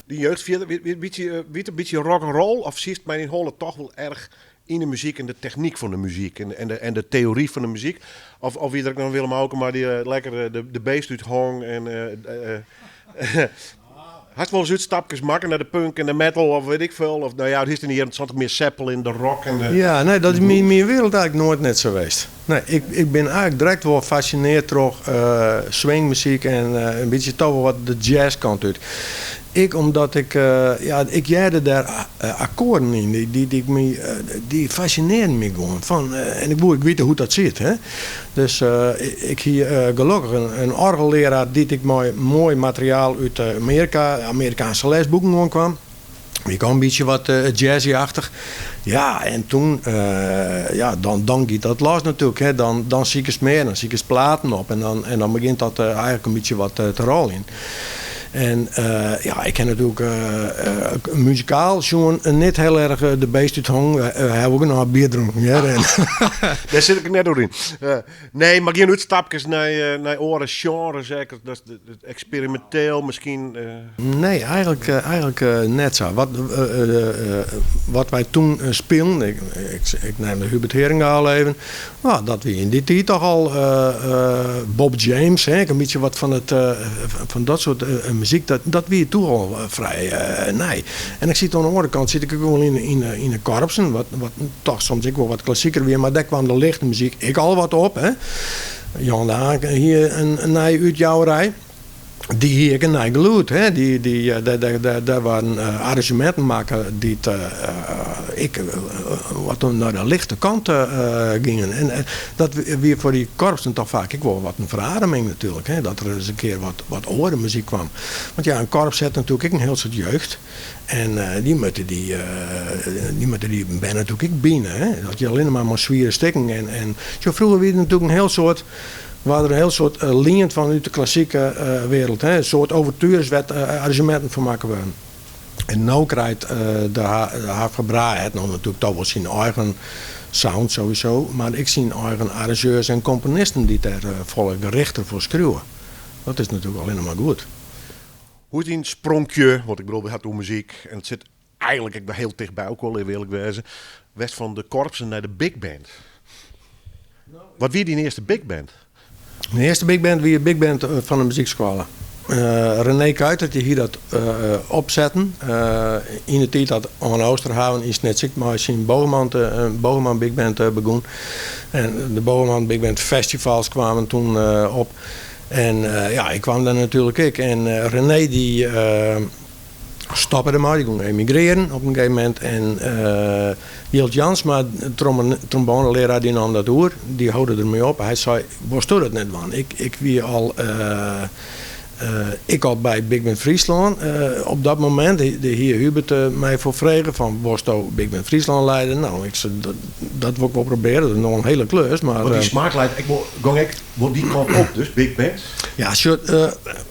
Die jeugd, weet een beetje rock'n'roll of zie je mij in Holland toch wel erg in de muziek en de techniek van de muziek en de theorie van de muziek? Of wie er dan Willem Aukema die lekker de beest uit hong en had wel eens uitstapjes maken naar de punk en de metal of weet ik veel? Of nou ja, het is er niet interessant meer Zeppelin, de rock en de... Ja, nee, dat is mijn wereld eigenlijk nooit net zo geweest. Nee, ik ben eigenlijk direct wel gefascineerd door swingmuziek en een beetje toch wel wat de jazzkant uit. Omdat ik jaarde daar akkoorden in, die fascineren me gewoon. En ik weet hoe dat zit. Hè? Dus ik hier gelukkig een orgelleraar die ik mooi materiaal uit Amerikaanse lesboeken gewoon kwam. Ik kwam een beetje wat jazzy-achtig. Ja, en toen, dan gaat dat los natuurlijk. Hè? Dan zie ik eens meer, dan zie ik eens platen op. En dan begint dat eigenlijk een beetje wat te rollen in. En ik ken natuurlijk muzikaal gewoon niet heel erg de beest uit hong. Hebben ook nog een bier dronken. Ja, daar zit ik net doorheen. Nee, maar geen uitstapjes naar oren genre zeker. Dat is experimenteel misschien. Nee, eigenlijk net zo. Wat wij toen speelden, ik neem de Hubert Heringa al even. Nou, dat we in die tijd toch al Bob James, een beetje wat van dat soort muziek, dat wie toen al vrij nee. En ik zit aan de andere kant zit ik ook wel in de korpsen, wat toch soms ik wel wat klassieker weer, maar daar kwam de lichte muziek ik al wat op, hè. Jan de Haak hier een nij uitjouwerij. Die hier ik een nij geluid. Daar waren arrangementen maken die wat dan naar de lichte kant gingen. En dat weer voor die korpsen toch vaak ik wel wat een verademing natuurlijk. Hè? Dat er eens een keer wat oren muziek kwam. Want ja, een korps had natuurlijk ook een heel soort jeugd. En die moeten die ben natuurlijk ook binnen. Hè? Dat je alleen maar zwieren stikken. En zo vroeger weer natuurlijk een heel soort. Waar er een heel soort linien van uit de klassieke wereld. Hè? Een soort overtuurswet arrangementen van maken worden. En nu krijgt de Havgebra het nog natuurlijk toch wel zijn eigen sound sowieso. Maar ik zie eigen arrangeurs en componisten die daar volle gerichter voor schreeuwen. Dat is natuurlijk alleen maar goed. Hoe is die een spronkje, want ik bedoel, we hadden muziek en het zit eigenlijk ik ben heel dichtbij ook wel eerlijk wezen. West van de korpsen naar de big band. Wat wie die eerste big band? De eerste big band wie een big band van de muziekschool. René Kuiter die hier dat opzetten. In de tijd dat aan Oosterhoven is net ziek, maar zijn Bogeman Big Band begon. En de Bogeman Big Band festivals kwamen toen op. En ja, ik kwam daar natuurlijk ook. En René die stopte er maar, die ging emigreren op een gegeven moment. En Jilt Jansma, tromboneleraar die nam dat door, die hoorde ermee op. Hij zei, was dat net man? Ik wie al... ik al bij Big Band Friesland op dat moment, de heer Hubert mij voor vregen van was je Big Band Friesland leiden? Nou, ik zei dat wil ik wel proberen, dat is nog een hele klus. Maar die smaakleidt, die kwam op dus, Big Band? Ja,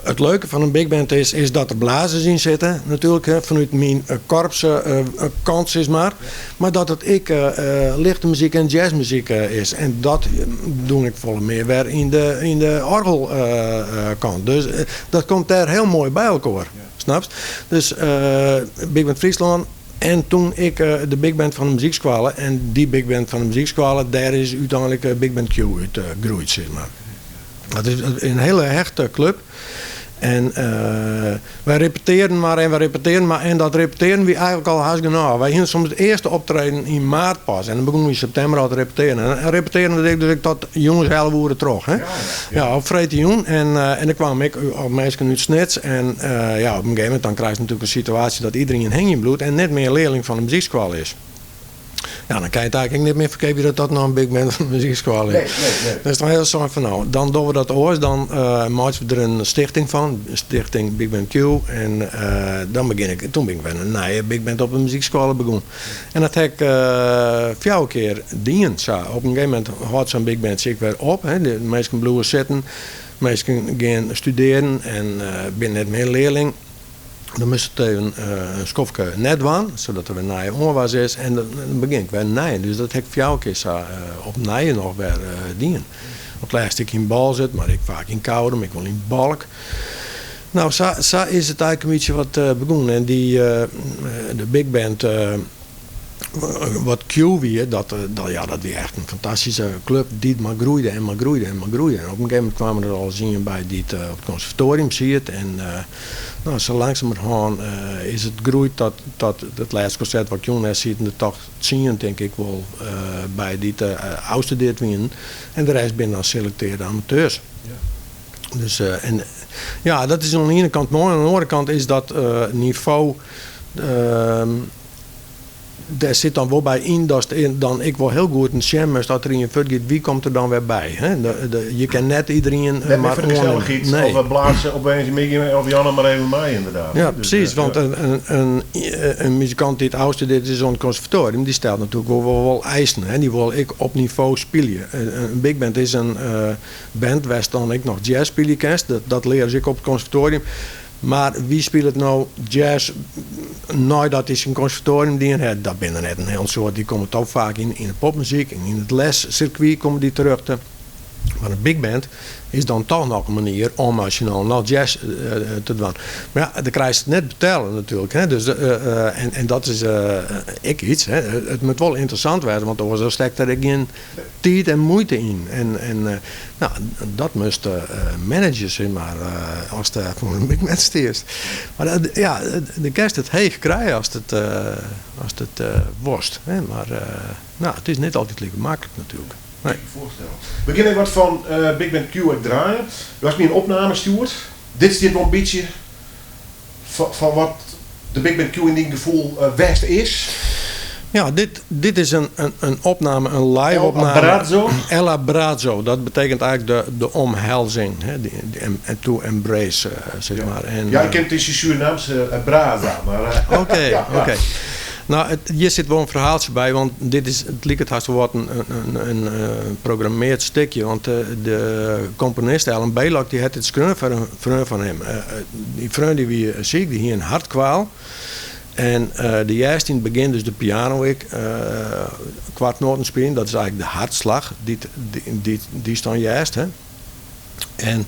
het leuke van een Big Band is dat er blazers in zitten, natuurlijk, vanuit mijn korps kant is maar. Maar dat het lichte muziek en jazzmuziek is. En dat doe ik volle meer weer in de orgelkant. Dus dat komt daar heel mooi bij elkaar. Snap je? Dus Big Band Friesland en toen ik de Big Band van de muziekschool en die Big Band van de muziekschool, daar is uiteindelijk Big Band Q uit gegroeid, zeg maar. Dat is een hele hechte club. En wij repeteren maar en dat repeteren we eigenlijk al haast genoeg. Wij gingen soms het eerste optreden in maart pas en dan begonnen we in september al te repeteren. En repeteren we dus tot jongens 11 uur terug. Hè? Ja, op vrijdag en dan kwam ik op mensen uit Snits en ja, op een gegeven moment dan krijg je natuurlijk een situatie dat iedereen in hanging bloedt en net meer leerling van de muziekschool is. Ja, dan kan je het eigenlijk niet meer verkennen dat nog een big band van de muziekschool is. Nee. Dat is dan heel zo van nou, dan doen we dat oors, dan maken we er een stichting van, stichting Big Band Q. En toen ben ik weer een nieuwe big band op de muziekschool begonnen. En dat heb ik 4 keer dienen. Op een gegeven moment houdt zo'n big band zich weer op. Hè. De meesten blijven zitten, de meesten gaan studeren en ben net meer leerling. Dan moest het even een schofje net waan, zodat er een nieuwe onwas is. En dan begin ik weer nieuw. Dus dat heb ik 4 keer op nieuw nog weer dienen. Op het laatste ik in bal zit, maar ik vaak in koude, maar ik wil in balk. Nou, zo is het eigenlijk een beetje wat begonnen. En de big band, wat Q weer, dat weer echt een fantastische club die maar groeide en maar groeide en maar groeide. En op een gegeven moment kwamen er al zingen bij die het op het conservatorium ziet. En nou, zo langzamerhand is het groeit dat het laatste concert wat Jonas ziet in de toch zien, denk ik wel, bij die het afgestudeerd winnen. En de rest binnen dan selecteerde amateurs. Ja. Dus, en ja, dat is aan de ene kant mooi. Aan de andere kant is dat niveau. Daar zit dan wel bij in dat dan ik wel heel goed een sham dat er in je fut gaat, wie komt er dan weer bij? Hè? Je kan net iedereen maar gezellig iets nee. Of blazen opeens of Janne maar even mij inderdaad. Ja, dus, precies, want een muzikant die het oudste dit is aan het conservatorium, die stelt natuurlijk wel eisen. Hè? Die wil ik op niveau spelen. Een big band is een band waar dan ik nog jazz spelen kan. Dat leer ik op het conservatorium. Maar wie speelt nou jazz nadat is een conservatorium die heeft? Dat binnen net een heel soort. Die komen toch vaak in de popmuziek en in het lescircuit komen die terug te. Maar een big band is dan toch nog een manier om nationaal naar jazz te doen. Maar ja, dan krijg je het net betalen natuurlijk. Hè? Dus, en dat is ik iets. Hè? Het moet wel interessant worden, want er steekt er geen tijd en moeite in. En nou, dat moest managers zijn, maar als het voor een big band steert. Maar ja, de kerst het heeg krijgen als het worst. Hè? Maar nou, het is niet altijd lekker makkelijk natuurlijk. Nee. Voorstellen. We beginnen wat van Big Band Q draaien. Du hast me een opname stuurt. Dit is dit wel een beetje van wat de Big Band Q in die gevoel west is. Ja, dit is een opname, een live opname. Abbraccio? El Abbraccio, dat betekent eigenlijk de omhelzing. Hè, en to embrace, zeg maar. En, Ja, ik ken het in Surinaamse Braza, maar... Oké. Nou, hier zit wel een verhaaltje bij, want het lijkt het haast wel wat een programmeerd stukje. Want de componist Alan Baylock die had het schreeuwen van een vriend van hem. Die vriend die wie ziek, die hier een hartkwaal. En de juist in het begin, dus de piano kwartnoten spelen, dat is eigenlijk de hartslag. Die staan juist. Hè? En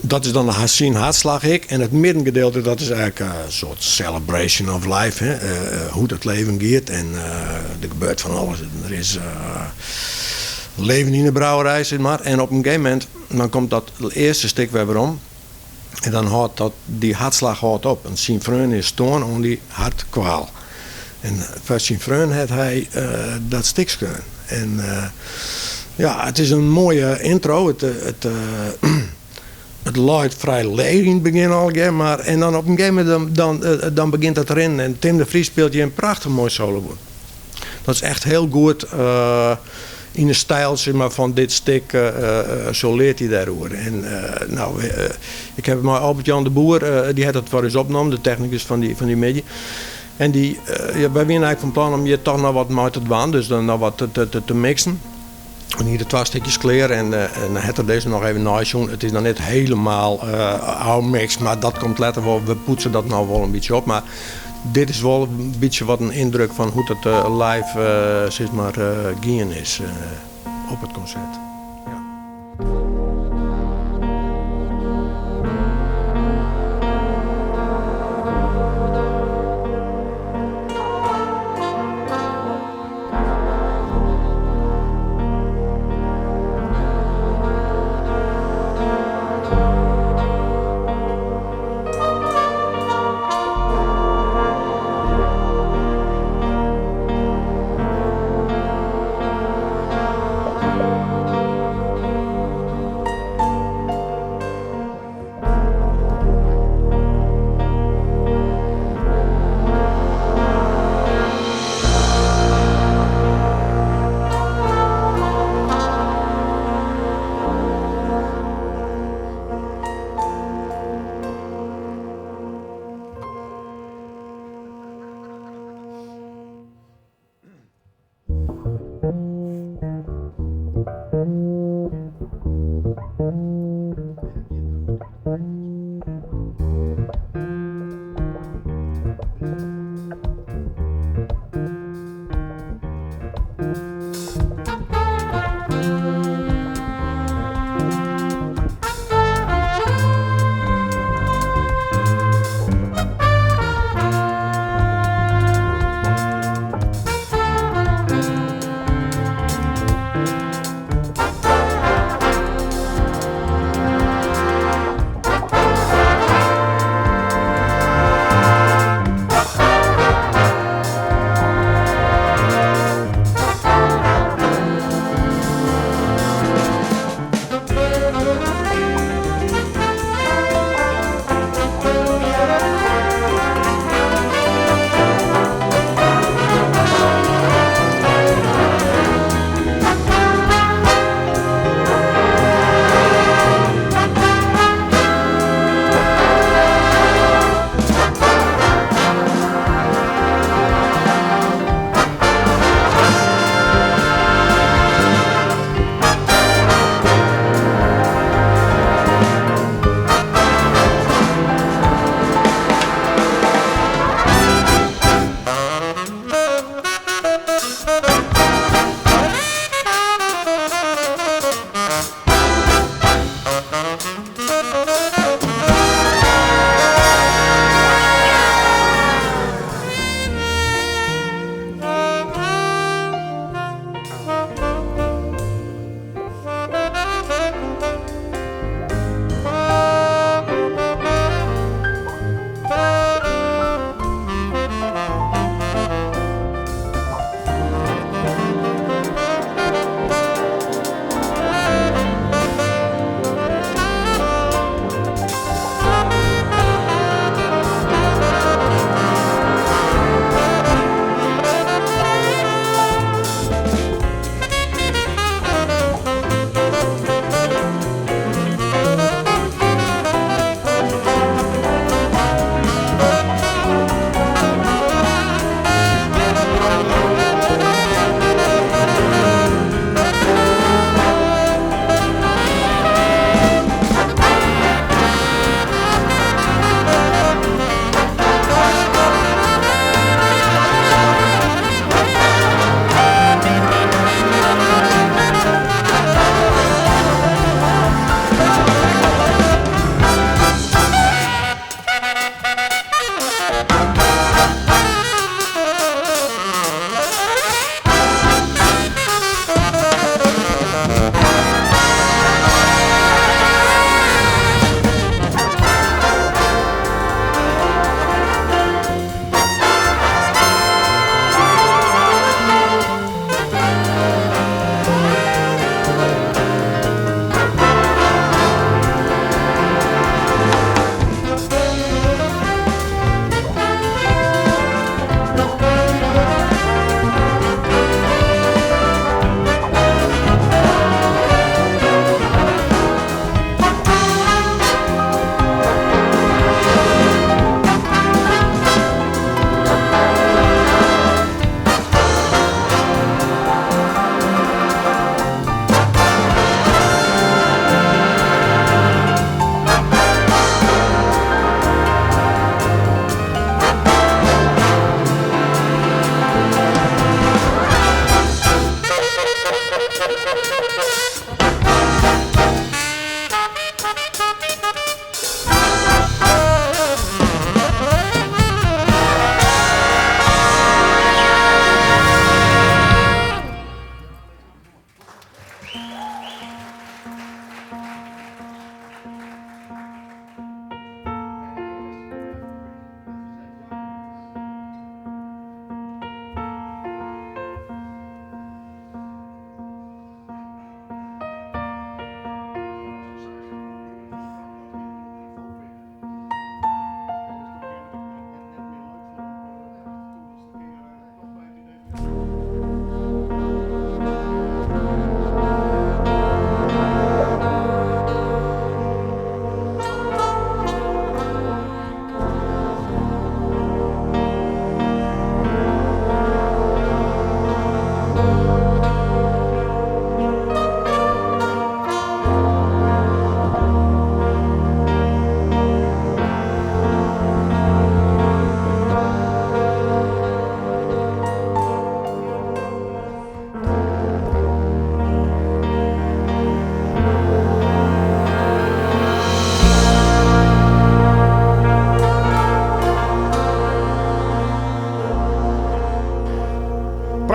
dat is dan zijn hartslag. En het middengedeelte, dat is eigenlijk een soort celebration of life. Hè? Hoe het leven gaat. En er gebeurt van alles. Er is leven in de brouwerij, zeg maar. En op een gegeven moment, dan komt dat eerste stuk weer om. En dan houdt die hartslag houdt op. En zijn vriend is stoorn om die hartkwaal. En voor zijn vriend had hij dat stuk schreeuwen. En ja, het is een mooie intro. Het luidt vrij leeg in het begin al, maar en dan op een gegeven moment dan begint het erin. En Tim de Vries speelt hier een prachtig mooi solo. Dat is echt heel goed in de stijl, zeg maar, van dit stuk. Zo leert hij daarover. En ik heb maar Albert-Jan de Boer, die had het voor eens opgenomen, de technicus van die media. En wij waren eigenlijk van plan om hier toch nog wat mee te doen, dus dan nog wat te mixen. En hier de 2 stukjes kleer en dan had er deze nog even naast. Het is nog niet helemaal oude mix, maar dat komt later wel. We poetsen dat nou wel een beetje op. Maar dit is wel een beetje wat een indruk van hoe het live zeg maar, gaan is op het concert. Ja.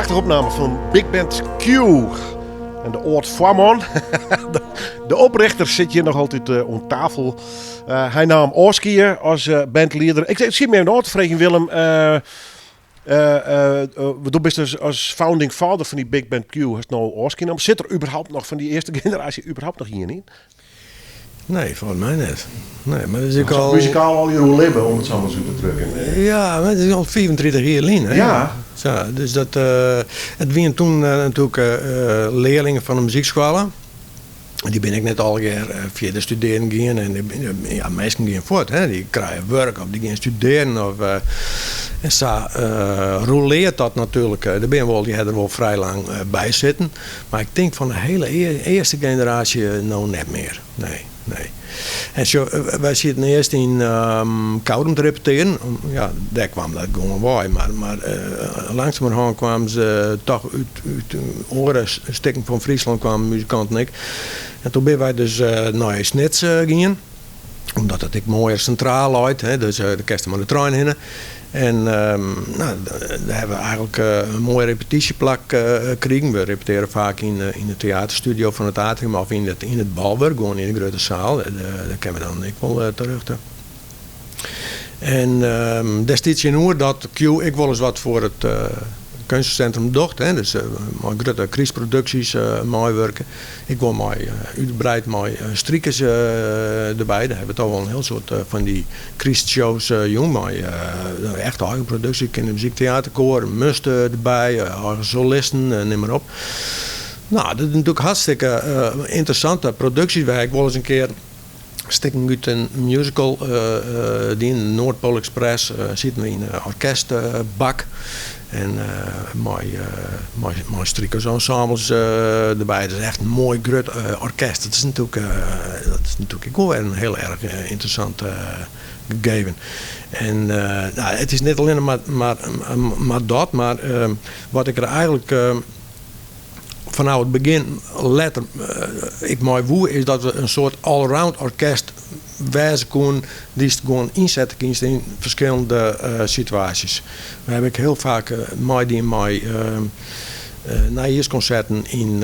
prachtige opname van Big Band Q. En de Oort Farman. De oprichter zit hier nog altijd om tafel. Hij nam Oskier als bandleider. Ik zie me even aan te vragen, Willem. Du bent dus als founding father van die Big Band Q. Heeft nou Oskier nam. Zit er überhaupt nog van die eerste generatie überhaupt nog hierin? Nee, volgens mij net. Nee, maar dat is ook al... Muzikaal al je leven, om het zo maar zo te drukken. Ja, maar het is al 24 jaar geleden. Hè? Ja. Zo, dus dat... het waren toen natuurlijk leerlingen van de muziekscholen. Die ben ik net al via de studeren gaan. En ja, meesten gaan voort. Hè? Die krijgen werk of die gaan studeren. Of, en zo roleert dat natuurlijk. Daar ben je wel, die hadden er wel vrij lang bij zitten. Maar ik denk van de hele eerste generatie nou net meer. Nee. En zo, wij zitten eerst in Koudem te repeteren. Ja, daar kwam dat gewoon bij. Maar langzamerhand kwamen ze toch uit andere stukken van Friesland kwamen muzikanten en ik. En toen ben wij dus naar Snits gingen. Omdat het ik mooier centraal uit. Dus de kerst maar de trein heen. En daar hebben we eigenlijk een mooie repetitieplak gekregen. We repeteren vaak in de theaterstudio van het atrium of in het Balwerk, gewoon in de grote zaal. Daar kunnen we dan ik wel terug. En destijds in Oer dat Q ik wel eens wat voor het kunstencentrum docht. Dus mijn grote kriesproducties mooi werken. Ik wil mooi uitbreid mooi striekers erbij. Daar hebben we toch wel een heel soort van die kriesshows jong. Echt eigen productie. Ik ken de muziektheaterkoor, musten erbij, eigen solisten, neem maar op. Nou, dat is natuurlijk hartstikke interessante productiewerk. Ik wil eens een keer stikken uit een musical die in de Noordpool Express zitten we in een orkestbak. En mooi strikkersensembles erbij. Het is echt een mooi groot orkest. Dat is natuurlijk ook wel een heel erg interessant gegeven. En het is niet alleen maar dat, maar wat ik er eigenlijk vanaf het begin letter ik mooi woe is dat we een soort allround orkest wijzen kon die gewoon inzetten kunnen in verschillende situaties. We hebben heel vaak najaarsconcerten in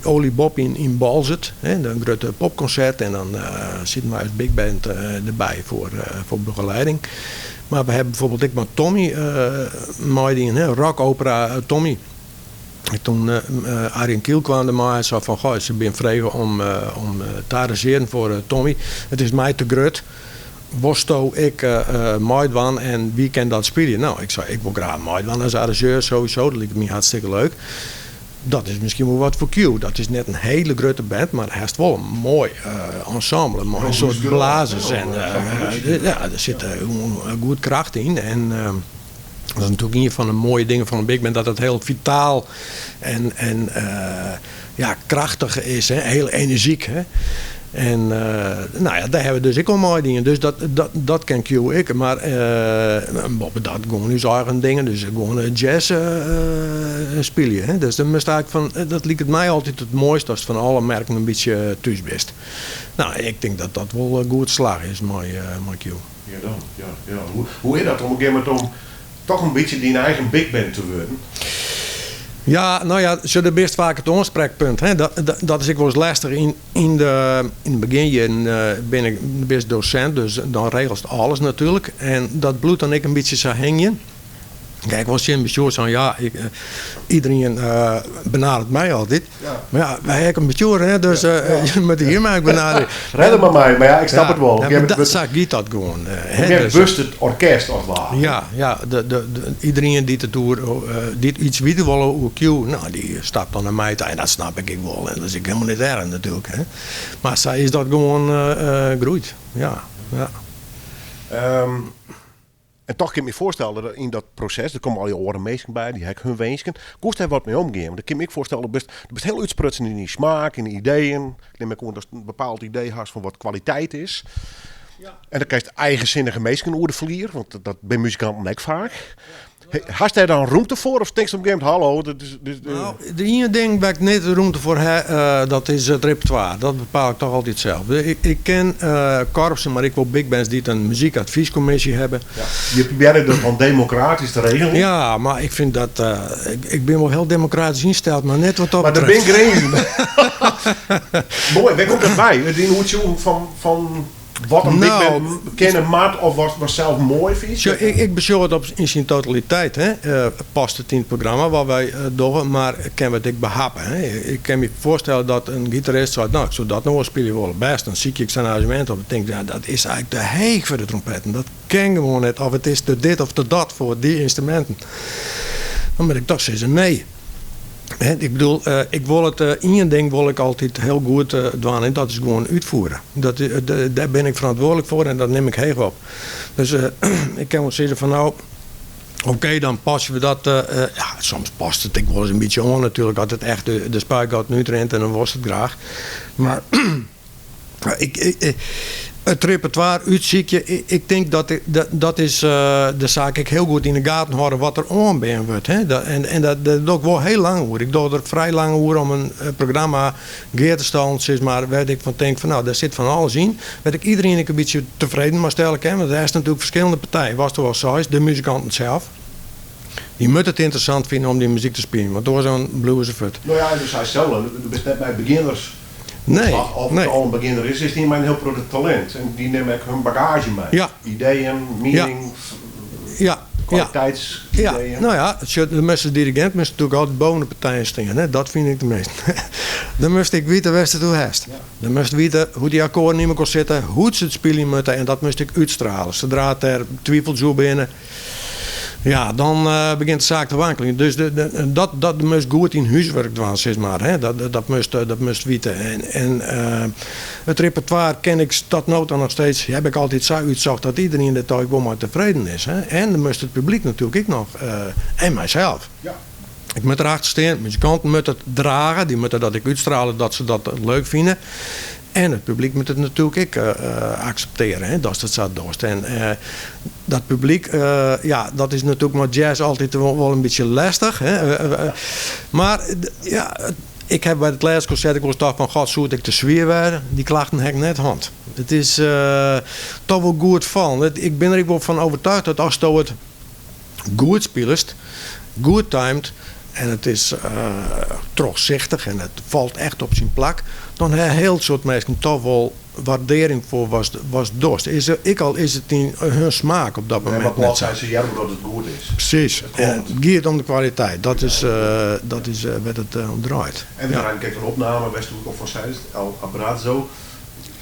Oliebob in Balzet, een grote popconcert en dan zitten we als big band erbij voor begeleiding. Maar we hebben bijvoorbeeld ik met Tommy een rockopera Tommy. En toen Arjen Kiel kwam er maar zei van, goh, ze ben vregen om te arrangeren voor Tommy. Het is mij te groot. Wosto ik Maidwan en wie kan dat spelen? Nou, ik zei, ik wil graag Maidwan als arrangeur sowieso. Dat lijkt me hartstikke leuk. Dat is misschien wel wat voor Q. Dat is net een hele grote band, maar het heeft wel een mooi ensemble. Een soort blazers. En er zit een goed kracht in. En dat is natuurlijk een van de mooie dingen van een big band, dat het heel vitaal en krachtig is, hè? Heel energiek. Hè? En daar hebben we dus ook al mooie dingen. Dus dat ken ik. Maar boven dat gewoon nu eigen dingen. Dus gewoon jazz spelen. Hè? Dus dat lijkt het mij altijd het mooiste als van alle merken een beetje thuis best. Nou, ik denk dat dat wel goed slag is, mijn Q. Ja, dan. Ja. Hoe is dat om een keer met om toch een beetje die eigen big band te worden? Ja, nou ja, zo de best vaak het aanspreekpunt. Hè? Dat is ik wel eens lastig. In het begin ben ik best docent, dus dan regelt alles natuurlijk. En dat bloed dan ik een beetje zo hingen. Kijk, was je een bestuur van iedereen benadert mij altijd. Ja. Maar ja, wij hebben een bestuur, hè, dus je moet hier maar benaderen. Redden maar mij, maar ja, ik snap het wel. Ja, dat zag dat gewoon. Je hebt bewust het orkest of wat? Ja, iedereen die het dit iets weten wil over Q, nou, die stapt dan naar mij toe. En dat snap ik wel. En dat is ik helemaal niet erg natuurlijk. Hè. Maar zij is dat gewoon groeit. Ja. En toch kan ik me voorstellen dat in dat proces, er komen al je oren mensen bij, die hebben hun wensken. Koest hij wat mee omgaan? Want dan kan ik me voorstellen, dat best heel uitsprutsen in die smaak, in de ideeën. Ik neem ook dat je een bepaald idee hebt van wat kwaliteit is. En dan krijg je eigenzinnige mensen oer de vlier, want dat ben muzikanten ook vaak. Hast jij dan ruimte voor of denk je op een gegeven moment, hallo, dat is... Nou, de ene ding waar ik niet de ruimte voor heb, dat is het repertoire. Dat bepaal ik toch altijd zelf. Ik ken korpsen, maar ik wil big bands die een muziekadviescommissie hebben. Ja. Je probeert het dan democratisch te regelen. Ja, maar ik vind dat... ik ben wel heel democratisch ingesteld, maar net wat dat Maar daar ben betreft. ik grenzen. Mooi, waar komt dat bij? Die notie van wat een big band kennen maat of wat zelf mooi vindt? Zo, ik beschouw het in zijn totaliteit. Hè. Past het in het programma wat wij doen, maar ik kan het ik behappen. Hè. Ik kan me voorstellen dat een gitarist zegt, nou, ik zou dat nog wel spelen willen best. Dan zie ik zijn arrangement op en denk, ja, dat is eigenlijk te heeg voor de trompetten. Dat ken gewoon niet. Of het is te dit of te dat voor die instrumenten. Dan ben ik toch zeggen nee. Ik bedoel, ik wil het, één ding wil ik altijd heel goed doen en dat is gewoon uitvoeren. Daar ben ik verantwoordelijk voor en dat neem ik heel op. Dus ik kan wel zeggen van nou, oké, dan passen we dat. Ja, soms past het ik wel eens een beetje aan natuurlijk. Als het echt de spuitgat nu rent en dan was het graag. Maar het repertoire uitziekje, ik denk dat is de zaak ik heel goed in de gaten houden wat er aanbeen wordt. Hè? Dat doe ik wel heel lang hoor. Ik doe er vrij lang hoor om een programma geer te stellen. Zeg maar, waar ik van denk van nou, daar zit van alles in. Waar ik iedereen een beetje tevreden maar stel ik. Want er is natuurlijk verschillende partijen. Was er wel zo is, de muzikanten zelf. Die moet het interessant vinden om die muziek te spelen. Want door zo'n blues of het. Nou ja, dus hij stelt, je bent net bij beginners. Nee, Of het al een beginner is die maar een heel groot talent. En die nemen ook hun bagage mee. Ja. Ideeën, meaning, ja. kwaliteidsideeën. Ja, nou ja, de meeste dirigent moest natuurlijk altijd boven de partijen staan. Hè? Dat vind ik de meest. Dan moest ik weten waar ze toe heeft. Ja. Dan moest ik weten hoe die akkoorden in elkaar zitten, hoe ze het spelen moeten en dat moest ik uitstralen. Zodra er twijfel zo binnen, ja, dan begint de zaak te wankelen. Dus dat moest goed in huiswerk doen, zeg maar. Hè? Dat moest weten. En het repertoire ken ik tot nu toe nog steeds. Heb ik altijd zo uitzocht dat iedereen er toch wel maar tevreden is. Hè? En dan moest het publiek natuurlijk ik nog. En mijzelf. Ja. Ik moet erachter staan. Muzikanten moeten het dragen. Die moeten dat ik uitstralen dat ze dat leuk vinden. En het publiek moet het natuurlijk ook accepteren, hè, dat het zo doet. En dat publiek, ja, dat is natuurlijk met jazz altijd wel een beetje lastig. Hè. Maar ja, ik heb bij het laatste concert ik was dacht van, god, zou ik te zwier werden? Die klachten heb ik net hand. Het is toch wel goed van. Ik ben er ook wel van overtuigd dat als je het goed speelt, goed timed, en het is terugzichtig en het valt echt op zijn plak, dan heeft heel soort mensen toch wel waardering voor was dorst. Is het in hun smaak op dat moment En wat net laat zo. zijn ze jaren dat het goed is. Precies. klopt. Het gaat om de kwaliteit. Dat is wat het om draait. En we gaan kijken een opname, Westhoek of van Zijs, El Abrazo.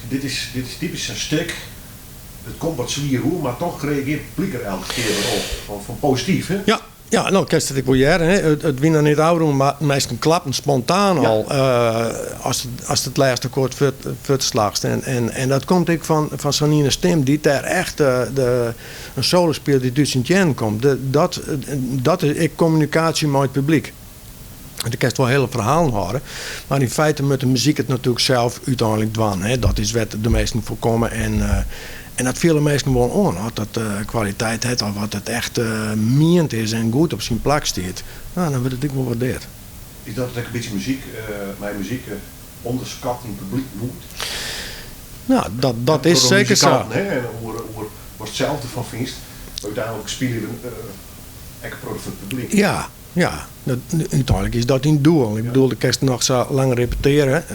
Dit is typisch een stuk. Het komt wat zwier hoe, maar toch reageert het publiek er elke keer weer op. Van positief, hè? Ja, nou, kijk, ik wel jaren. Het winnen niet ouder, maar meestal klappen spontaan al. Als het laatste akkoord verslaagt. En dat komt ook van zo'n stem die daar echt een solo speelt die dus in het jen komt. Dat is communicatie met het publiek. Je kan wel hele verhalen horen, maar in feite moet de muziek het natuurlijk zelf uiteindelijk doen. Dat is wat de meesten voorkomen. En dat veel mensen gewoon aan, wat dat kwaliteit heeft, of wat het echt meend is en goed op zijn plak staat. Nou, dan wordt het ook wel waardeerd. Is dat een beetje muziek, mijn muziek onderschat in het publiek noemt? Nou, dat is zeker zo. En hoe het hetzelfde van vindt, uiteindelijk spelen we echt voor het publiek. Ja. Uiteindelijk is dat in het doel. Ik bedoel, de kerst nog zo lang repeteren.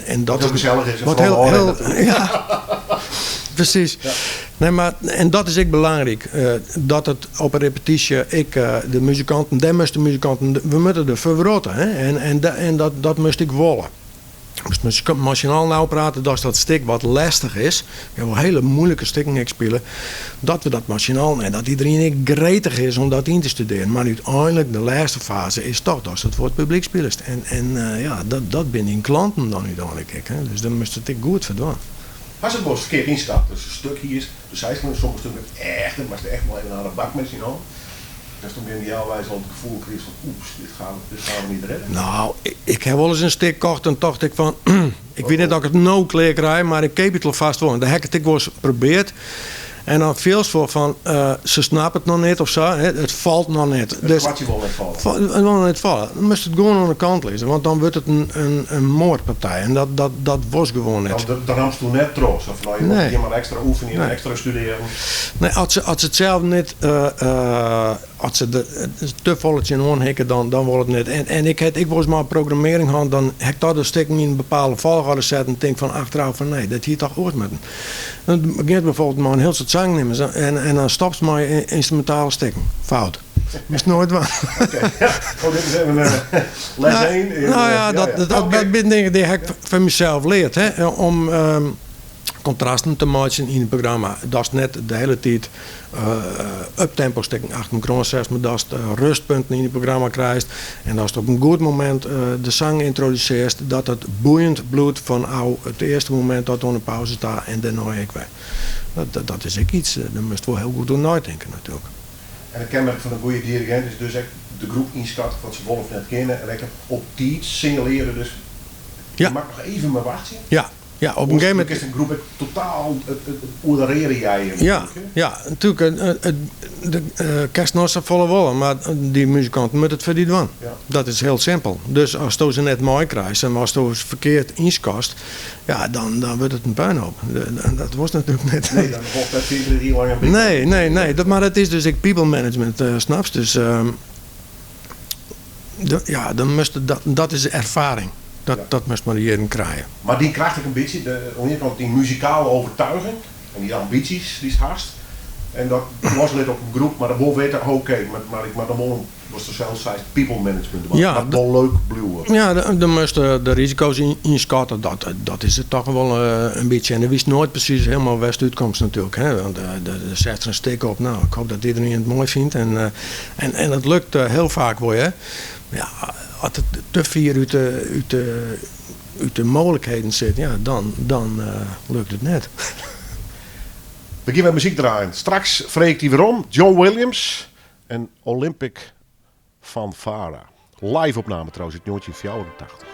En dat Wat gezellig is. Wat heel ja. Precies. Ja. Nee, maar, en dat is ook belangrijk. Dat het op een repetitie, de muzikanten, we moeten er verwroten. En dat moest ik willen. Dus machinaal nou praten, dat is dat stuk wat lastig is. We hebben hele moeilijke stukken spelen. Dat we dat machinaal, en dat iedereen gretig is om dat in te studeren. Maar uiteindelijk, de laatste fase is toch dat het voor het publiek speelt. En dat binnen in klanten dan uiteindelijk. Hè. Dus dan moest het goed verdwijnen. Als het wel eens verkeerd instapt, dus een stuk hier is, dus hij is sommige stukken echt, maar het echt wel even naar de bak met zijn hand. Dus toen ben je al wijze al het gevoel kreeg van oeps, dit gaan we niet redden. Nou, ik heb wel eens een stuk kocht en dacht ik van... ik weet niet dat ik het nou klaar krijg, maar ik keep het al vast wel. Dan heb ik het wel eens geprobeerd. En dan veel van, ze snappen het nog niet of zo. Het valt nog niet. Het kwartje wil net vallen. Het wil niet vallen. Dan moest het gewoon aan de kant lezen. Want dan wordt het een moordpartij. En dat was gewoon niet. Dan nam ze toen net trots. Of nou, je moet hier maar extra oefenen en extra studeren. Nee, als ze het zelf niet... als ze te volletje in aanhikken, dan wordt het niet. En ik was maar programmering had, dan heb ik dat een stuk in een bepaalde volgorde zetten en denk van achteraf van nee, dat hier toch ooit met hem. Dan begint bijvoorbeeld maar een heel soort zangnummers en dan stopt ze maar instrumentale stukken. Fout. Is nooit waar. Oké. Oh, dit is even les 1. Nou ja, dat ben dingen die heb ik van mezelf leerd. Hè, om contrasten te maken in het programma. Dat is net de hele tijd uptempo stukken achter elkaar zet, maar dat is rustpunten in het programma krijgt. En dat is op een goed moment de zang introduceert, dat het boeiend bloed van het eerste moment tot aan de pauze staat en daarna ik weg. Dat is ook iets, daar moet je wel heel goed door nadenken natuurlijk. En het kenmerk van een goede dirigent is dus echt de groep inschatten wat ze vol of net kennen. En ik heb op die signaleren dus. Ja. Je mag nog even maar wachten. Ja, op een gegeven moment is een groep echt totaal ordereren jij hem. Ja, natuurlijk. De kerstnossen volle wollen, maar die muzikant moet het voor die doen. Ja. Dat is heel simpel. Dus als je ze net mooi krijgt en als je ze verkeerd inskast, ja, dan wordt het een puinhoop. Dat was natuurlijk net. Nee, dan volgt dat hier lang een beetje. Nee. Maar dat is dus people management, snaps. Dus dat is de ervaring. Dat moest maar hier krijgen. Maar die krijgt ik een beetje, aan de ene kant die muzikale overtuiging en die ambities, die is haast. En dat was lid op een groep, maar daarboven weet ik, oké, maar dan was er zelfs people management. Ja, dat wel leuk blijven. Ja, dan moest de risico's inschatten, dat is het toch wel een beetje. En er wist nooit precies helemaal West-uitkomst natuurlijk. Hè? Want er zet er een steek op, nou, ik hoop dat iedereen het mooi vindt. En het lukt heel vaak wel, hè. Ja, als het te ver uit de mogelijkheden zit, ja, dan lukt het net. We gaan met muziek draaien. Straks vreekt hij weer om. John Williams en Olympic Fanfare. Live opname trouwens uit 1984.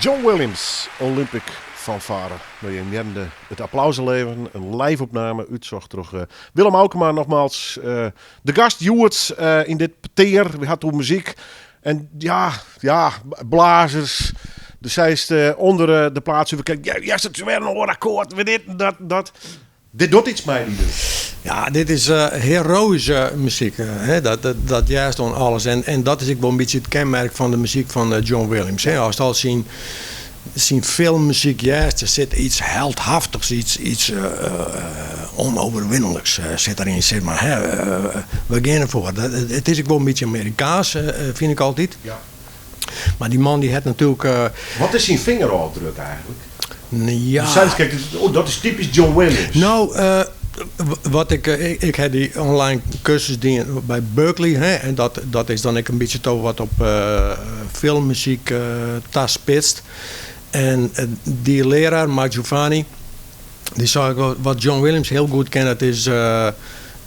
John Williams, Olympic fanfare. Wil je meer het applaus leveren, een live-opname uitzocht door Willem Aukema nogmaals. De gast Joert in dit peteer, we hadden muziek. En ja, blazers. Dus zij is onder de plaats. We kijken, ja, het weer een akkoord, we dit, dat. Dit doet iets mij niet. Ja, dit is heroïsche muziek. Dat juist dan alles. En dat is ook wel een beetje het kenmerk van de muziek van John Williams. Hè. Als het al zien filmmuziek juist, er zit iets heldhaftigs, iets onoverwinnelijks zit erin. Zeg maar, we gaan ervoor. Het is ook wel een beetje Amerikaans, vind ik altijd. Ja. Maar die man die had natuurlijk... Wat is zijn vingerafdruk eigenlijk? Ja. Dus kijk, dat is typisch John Williams. Nou, wat ik heb die online cursus bij Berkeley. Hè, en dat is dan ik een beetje toch wat op filmmuziek tas spitst. En die leraar, Mike Giovanni, die zei wat John Williams heel goed kent, dat is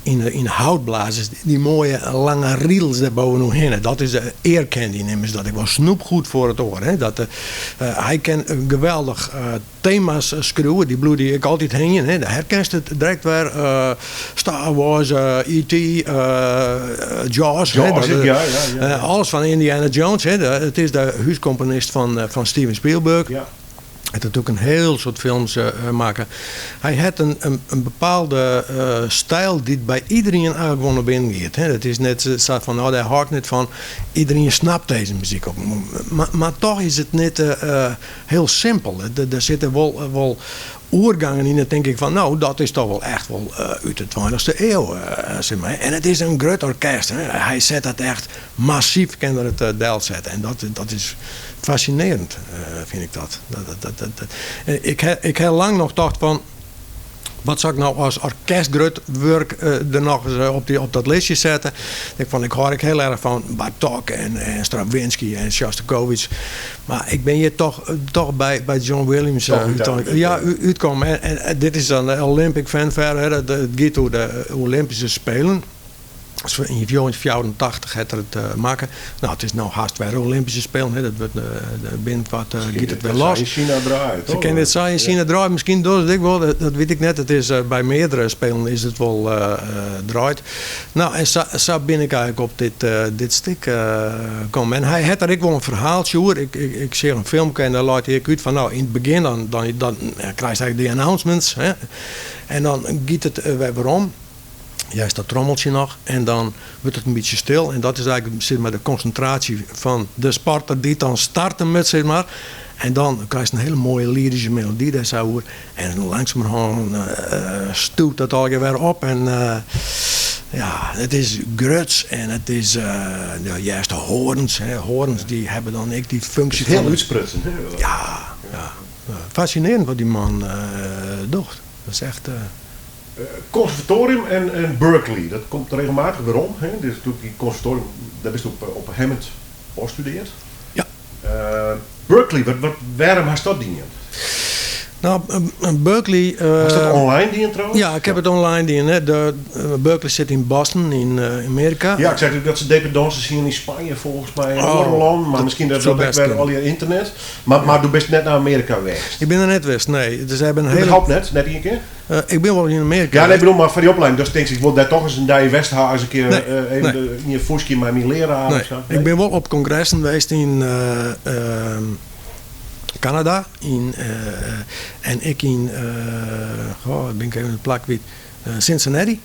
in houtblazers, die mooie lange riels daarbovenin. Dat is de air candy, nemen dat ik was snoepgoed voor het oor. Hè. Hij kan geweldig thema's schreeuwen, die bloed die ik altijd heen. Hè. Daar herkent het direct weer. Star Wars, E.T., Jaws. Ja. Alles van Indiana Jones. Hè. Het is de huiscomponist van Steven Spielberg. Ja. Hij had natuurlijk een heel soort films maken. Hij had een bepaalde stijl die bij iedereen eigenlijk wel naar binnen gaat. Het is net zo van, nou, daar houdt niet van. Iedereen snapt deze muziek ook. Maar toch is het niet heel simpel. Er zitten wel oorgangen in. Dan denk ik van, nou, dat is toch wel echt wel uit de 20e eeuw. Zeg maar. En het is een groot orkest. Hè. Hij zet dat echt massief, kan er het deel zetten. En dat is fascinerend, vind ik dat. Ik heb lang nog gedacht van, wat zou ik nou als orkestgrootwerk er nog eens op dat lijstje zetten? Ik hoor heel erg van Bartók en Stravinsky en Shostakovich. Maar ik ben hier toch bij John Williams uitkomen. En dit is dan de Olympic fanfare. Het gaat door de Olympische Spelen. In 1984 had er het maken. Nou, het is nou haast weer Olympische Spelen. Hè. Dat wordt binnenkort gaat het weer los. In China draait. Ze kennen het zijn in China draaien. Misschien doet het ik wel. Dat weet ik net. Het is bij meerdere spelen is het wel draait. Nou, en zo ben ik eigenlijk op dit stuk gekomen. En hij had er ook wel een verhaaltje over. Ik zie een filmpje en daar laat ik uit van, nou, in het begin dan krijg je eigenlijk de announcements. Hè. En dan gaat het weer om. Juist dat trommeltje nog. En dan wordt het een beetje stil. En dat is eigenlijk zeg maar, de concentratie van de sporter die dan starten met, zeg maar. En dan krijg je een hele mooie lyrische melodie daar zo. En langzamerhand stuwt dat al weer op. En ja, het is gruts en het is juist de horens. Hè. Horens die hebben dan ook die functie. Het is heel uitsprutsen. Ja. Fascinerend wat die man doet. Dat is echt... Conservatorium en Berkeley, dat komt regelmatig weer om. Hè? Dus die conservatorium, daar is op Hammond afgestudeerd. Ja. Berkeley, waarom has dat dien? Nou, Berkeley... Is dat online dien trouwens? Ja, ik heb het online dien. Berkeley zit in Boston, in Amerika. Ja, ik zei dat ze dependances zien in Spanje volgens mij, in Orland, maar misschien dat weer al je internet. Maar doe best net naar Amerika geweest. Ik ben er net geweest, nee. Dus hebben een hele... net één keer? Ik ben wel in Amerika. Ja, nee, ik bedoel, maar voor die opleiding, dus denk ik wil daar toch eens een dag Westhaar eens een keer in je voetje met mijn leraar. Nee. Nee. Ik ben wel op congressen geweest in Canada en ik in ben ik even een plak weet, Cincinnati.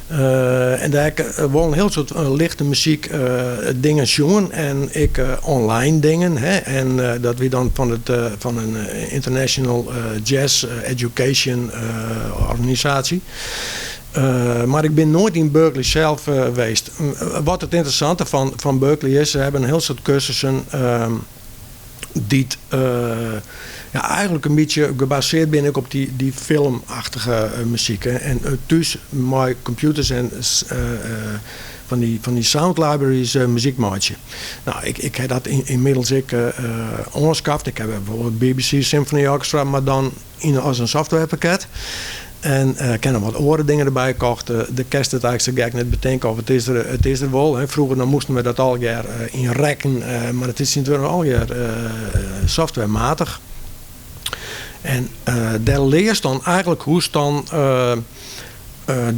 En daar heb ik wel een heel soort lichte muziek dingen jongen en ik online dingen. Hè, en dat we dan van een International Jazz Education organisatie. Maar ik ben nooit in Berkeley zelf geweest. Wat het interessante van Berkeley is, ze hebben een heel soort cursussen die eigenlijk een beetje gebaseerd ben ik op die filmachtige muziek. Hè. En thuis mijn computers en van die sound libraries muziekmaatje. Nou, ik heb dat inmiddels ongeschaft. Ik heb bijvoorbeeld BBC Symphony Orchestra, maar dan als een softwarepakket. En ik heb nog wat andere dingen erbij gekocht. De kerst het eigenlijk zo gek net bedenken of het is er wel. Hè. Vroeger dan moesten we dat al jaar inrekken, maar het is natuurlijk al jaar softwarematig. En daar leerst dan eigenlijk hoe ze dan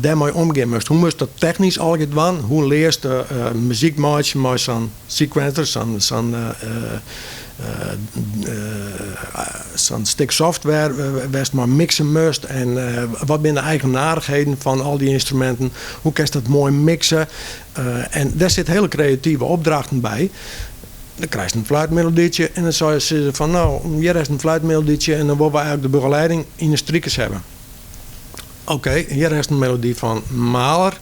daarmee omgaan moest. Hoe moest dat technisch al gedaan? Hoe leerst de muziek maken met zo'n sequencer, zo'n stuk software waar je maar mixen moest en wat zijn de eigenaardigheden van al die instrumenten, hoe kan je dat mooi mixen en daar zit hele creatieve opdrachten bij. Dan krijg je een fluitmelodietje en dan zou je zeggen van nou, hier is een fluitmelodietje en dan willen we eigenlijk de begeleiding in de strikers hebben. Oké, hier is een melodie van Mahler.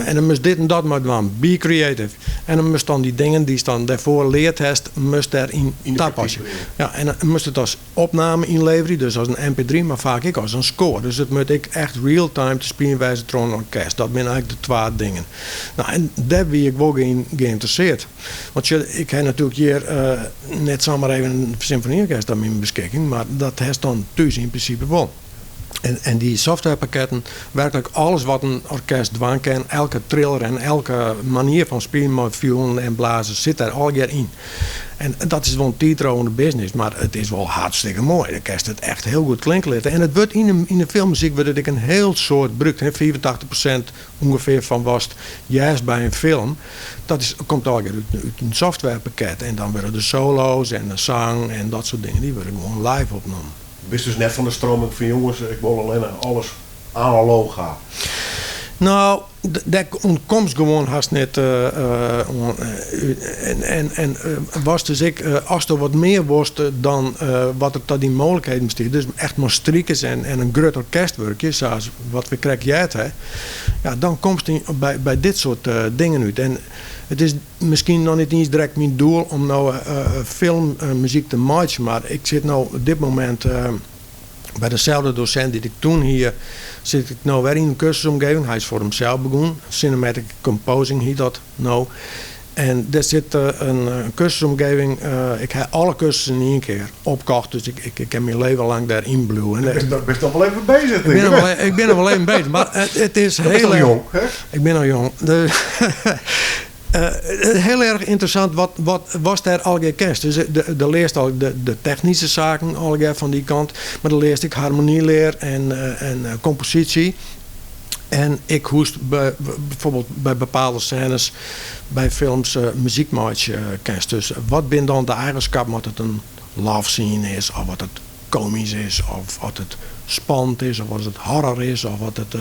En dan moest dit en dat maar doen. Be creative. En dan moest dan die dingen die je dan daarvoor leerd hebt, moest daarin tapassen. Ja, en dan moest het als opname inleveren, dus als een mp3, maar vaak ik als een score. Dus het moet ik echt real-time te spelen bij het orkest. Dat zijn eigenlijk de twee dingen. Nou, en daar ben ik wel geïnteresseerd. Want ik heb natuurlijk hier net zomaar even een symfonieorkest aan mijn beschikking, maar dat heeft dan thuis in principe wel. En die softwarepakketten, werkelijk alles wat een orkest doen kan, elke triller en elke manier van spelen met violen en blazen zit daar al jaar in. En dat is wel een tijdrovende business, maar het is wel hartstikke mooi. Dan kan je het echt heel goed klinken laten. En het wordt in de filmmuziek wordt het een heel soort brukt. 85% ongeveer van was het juist bij een film. Dat komt al uit een softwarepakket. En dan worden de solo's en de zang en dat soort dingen, die worden gewoon live opgenomen. Je bent dus net van de stroming van jongens, ik wil alleen alles analoog gaan. Nou, daar ontkomt gewoon haast net. Was dus ik, als er wat meer was dan wat er tot die mogelijkheden besteedt. Dus echt maar strikers en een groot orkestwerkje, zoals wat we krijgen jij het, hè. Ja, dan komt het bij dit soort dingen uit. En het is misschien nog niet eens direct mijn doel om nou filmmuziek te maken, maar ik zit nou op dit moment bij dezelfde docent die ik toen hier zit ik nou weer in een cursusomgeving. Hij is voor hemzelf begonnen. Cinematic Composing heet dat nou. En daar zit een cursusomgeving. Ik heb alle cursussen in één keer opgekocht. Dus ik heb mijn leven lang daar inbloeien. Je bent toch wel even bezig? Ik ben er wel even bezig. Maar het is heel erg jong. Hè? Ik ben al jong. Heel erg interessant, wat was daar al gekend? Dus de leerst al de technische zaken al van die kant, maar dan leerst ik harmonieleer en compositie. En ik hoest bijvoorbeeld bij bepaalde scènes, bij films, muziekmaatje kent. Dus wat zijn dan de eigenschappen, wat het een love scene is, of wat het komisch is, of wat het spannend is, of wat het horror is, of wat het...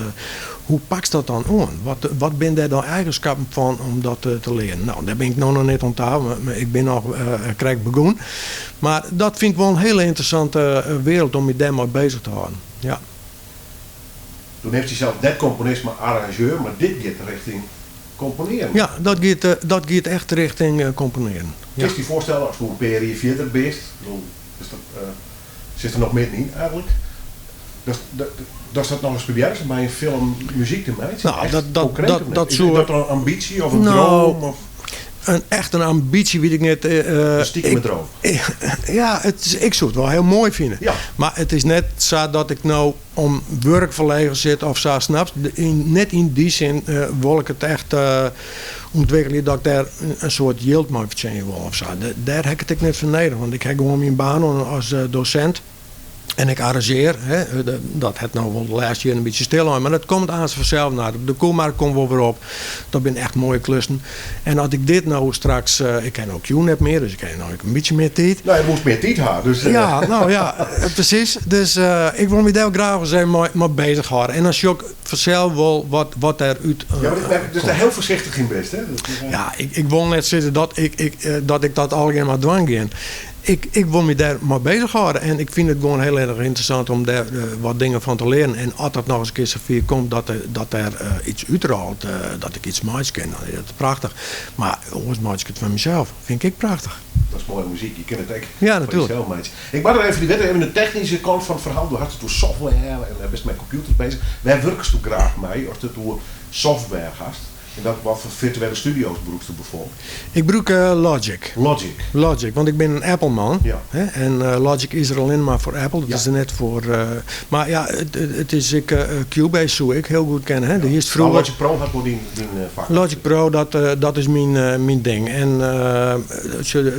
Hoe pak je dat dan aan? Wat zijn daar dan eigenschappen van om dat te leren? Nou, daar ben ik nog net onthouden. Ik ben nog krijg begonnen. Maar dat vind ik wel een hele interessante wereld om je daarmee bezig te houden. Ja. Toen heeft hij zelf net componist, maar arrangeur, maar dit gaat richting componeren. Ja, dat gaat echt richting componeren. Ja. Kun je je voorstellen als je een periode verder bent, zit er nog meer in eigenlijk? Dat is dat nog eens proberen bij een film muziek te maken? Nou, dat is soort... dat een ambitie of een droom? Of? Een ambitie, weet ik niet. Een stiekem droom. Ja, ik zou het wel heel mooi vinden. Ja. Maar het is net zo dat ik nou om werk verlegen zit of zo, snap je? Net in die zin wil ik het echt ontwikkelen dat ik daar een soort yield mee verdienen wil of zo. Daar heb ik het net van nodig, want ik heb gewoon mijn baan als docent. En ik arrangeer, hè, dat het nou wel de laatste jaar een beetje stil aan, maar dat komt aan vanzelf naar. De koelmarkt komt wel weer op. Dat zijn echt mooie klussen. En als ik dit nou straks, ik ken ook net meer, dus ik heb nou een beetje meer tijd. Nou, je moest meer tijd hebben. Dus, Ja, nou ja, precies. Dus ik wil me daar graag zijn maar bezig houden. En als je ook vanzelf wil wat eruit ja, maar ik merk dus daar heel voorzichtig in best, hè? Ja, ik wil net zitten dat ik dat algemeen maar dwang ga. Ik wil me daar maar bezig houden. En ik vind het gewoon heel erg interessant om daar wat dingen van te leren. En als dat nog eens een keer zover komt dat er iets uitrolt, dat ik iets moois ken, dan is dat prachtig. Maar anders maak ik het van mezelf. Vind ik prachtig. Dat is mooie muziek, je kent het echt. Ja, natuurlijk. Ik wou er even de technische kant van het verhaal. We hadden toen software en best met computers bezig. Wij werken toen graag mee als het door software gast. En dat, wat voor virtuele studio's gebruikt u bijvoorbeeld? Ik gebruik Logic. Logic, want ik ben een Apple-man. Ja. Hè? En Logic is er alleen maar voor Apple. Dat Ja. is er net voor... maar ja, het is Cubase zou ik heel goed kennen. Hè? Die is vroeger... Logic Pro had nog die vak. Logic Pro, dat is mijn ding. En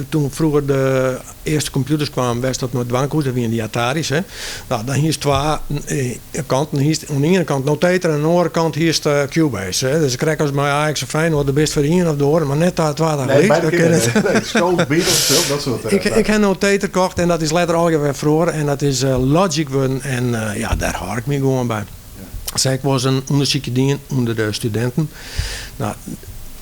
toen vroeger de eerste computers kwamen, was dat met dwangkoers, dat waren die Ataris. Hè. Nou, dan hier is twee kanten. Hier is aan de ene kant Notator en aan de andere kant hier is de Cubase. Hè. Dus ik krijg als mij Ajax fijn wordt de best voor de een of de andere, maar net daar twee dagen Nee, beide geleden. kinderen. Nee, school, Beatles, dat soort Ik heb Notator gekocht en dat is later alweer verloren. En dat is Logic worden. En ja, daar hou ik me gewoon bij. Zij ik was een onderzoekje ding onder de studenten. Nou,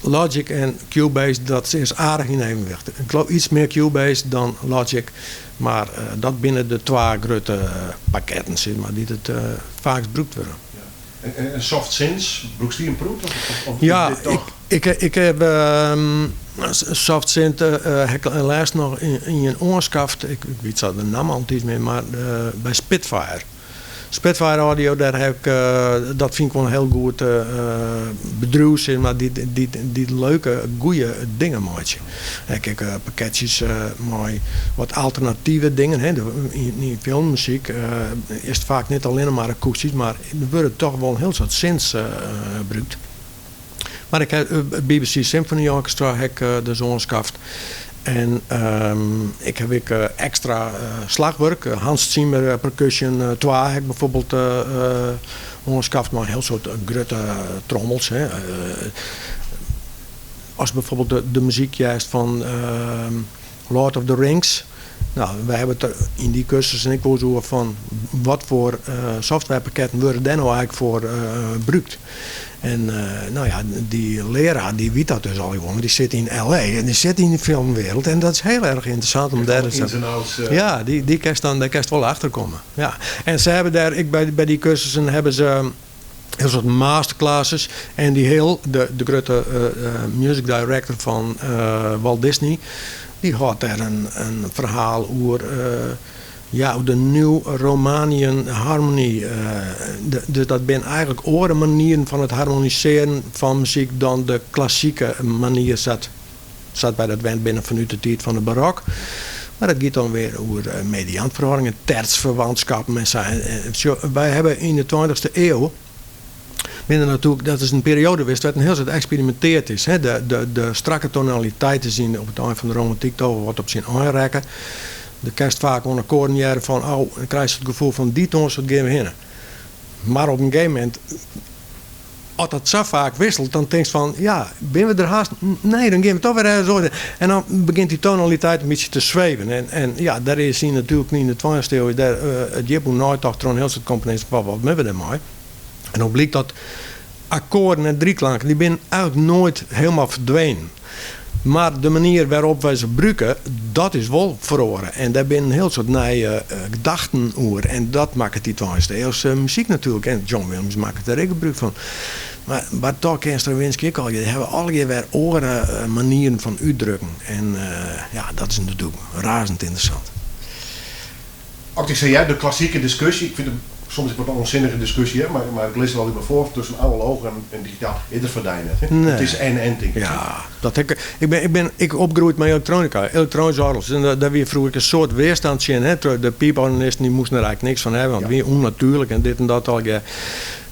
Logic en Cubase, dat is aardig in evenwicht. Ik geloof iets meer Cubase dan Logic. Maar dat binnen de twee grote pakketten zit, maar die het vaak gebruikt worden. En Soft Synths, broekst die een proef? Of Ja, dit toch? ik heb Soft Synth helaas nog in een oorskaft. Ik weet zo de naam al niet meer, maar bij Spitfire. Spitfire Audio, daar heb ik, dat vind ik wel een heel goed bedrijf, maar die leuke, goede dingen maakt. Kijk, pakketjes met wat alternatieve dingen. Hè. In filmmuziek is het vaak niet alleen maar akoestisch, maar er worden toch wel heel soort synths gebruikt. Maar ik heb het BBC Symphony Orchestra heb ik de zonskaft. En ik heb extra slagwerk, Hans Zimmer percussion, Twa heb ik bijvoorbeeld ongeskaft, maar heel soort grote trommels. Hè. Als bijvoorbeeld de muziek juist van Lord of the Rings. Nou, wij hebben het er in die cursus en ik wil zo van wat voor softwarepakketten worden daar nou eigenlijk voor gebruikt. En nou ja, die leraar die weet dat dus al gewoon. Die zit in L.A. en die zit in de filmwereld. En dat is heel erg interessant om daar ins en outs, ja, die kerst wel achterkomen. Ja. En ze hebben daar, bij die cursussen hebben ze heel soort masterclasses. En die de grote music director van Walt Disney, die had daar een verhaal over ja, de New Romanian Harmony. Dus dat zijn eigenlijk andere manieren van het harmoniseren van muziek dan de klassieke manier zat bij dat band binnen vanuit de tijd van de barok. Maar het gaat dan weer over mediantverhoudingen, tertsverwantschappen en zo. Wij hebben in de 20e eeuw, natuurlijk, dat is een periode geweest waar een heel soort experimenteerd is. Hè. De strakke tonaliteiten zien op het eind van de romantiek toch wat op zijn aanrekken. De kerst vaak een akkoorden jaren van, dan krijg je het gevoel van die toon soort gaan we heen. Maar op een gegeven moment, als dat zo vaak wisselt, dan denk je van, ja, ben we er haast? Nee, dan gaan we toch weer ergens over. En dan begint die tonaliteit een beetje te zweven. En ja, daar is hier natuurlijk niet in de 20e eeuw, het je moet nooit toch een heel soort componenten van, wat hebben we daarmee? En dan blijkt dat akkoorden en drieklanken, die zijn eigenlijk nooit helemaal verdwenen. Maar de manier waarop wij ze gebruiken, dat is wel verloren. En daar zijn een heel soort nieuwe gedachten over. En dat maakt het die 20e eeuwse muziek natuurlijk. En John Williams maakt er ook gebruik van. Maar toch en Stravinsky ook al. Die hebben alweer weer andere manieren van uitdrukken. En ja, dat is natuurlijk razend interessant. Ook ik zei jij, de klassieke discussie. Ik vind het soms wat een onzinnige discussie, hè? Maar ik lees er wel even voor tussen analoog en digitaal. Het verdwijnen. Nee. Het is en denk ik. Ja, dat ik opgegroeid met elektronica, elektronische ordels. En daar weer vroeger een soort weerstand in. Hè? De pieporganisten die moesten er eigenlijk niks van hebben, want weer onnatuurlijk en dit en dat al.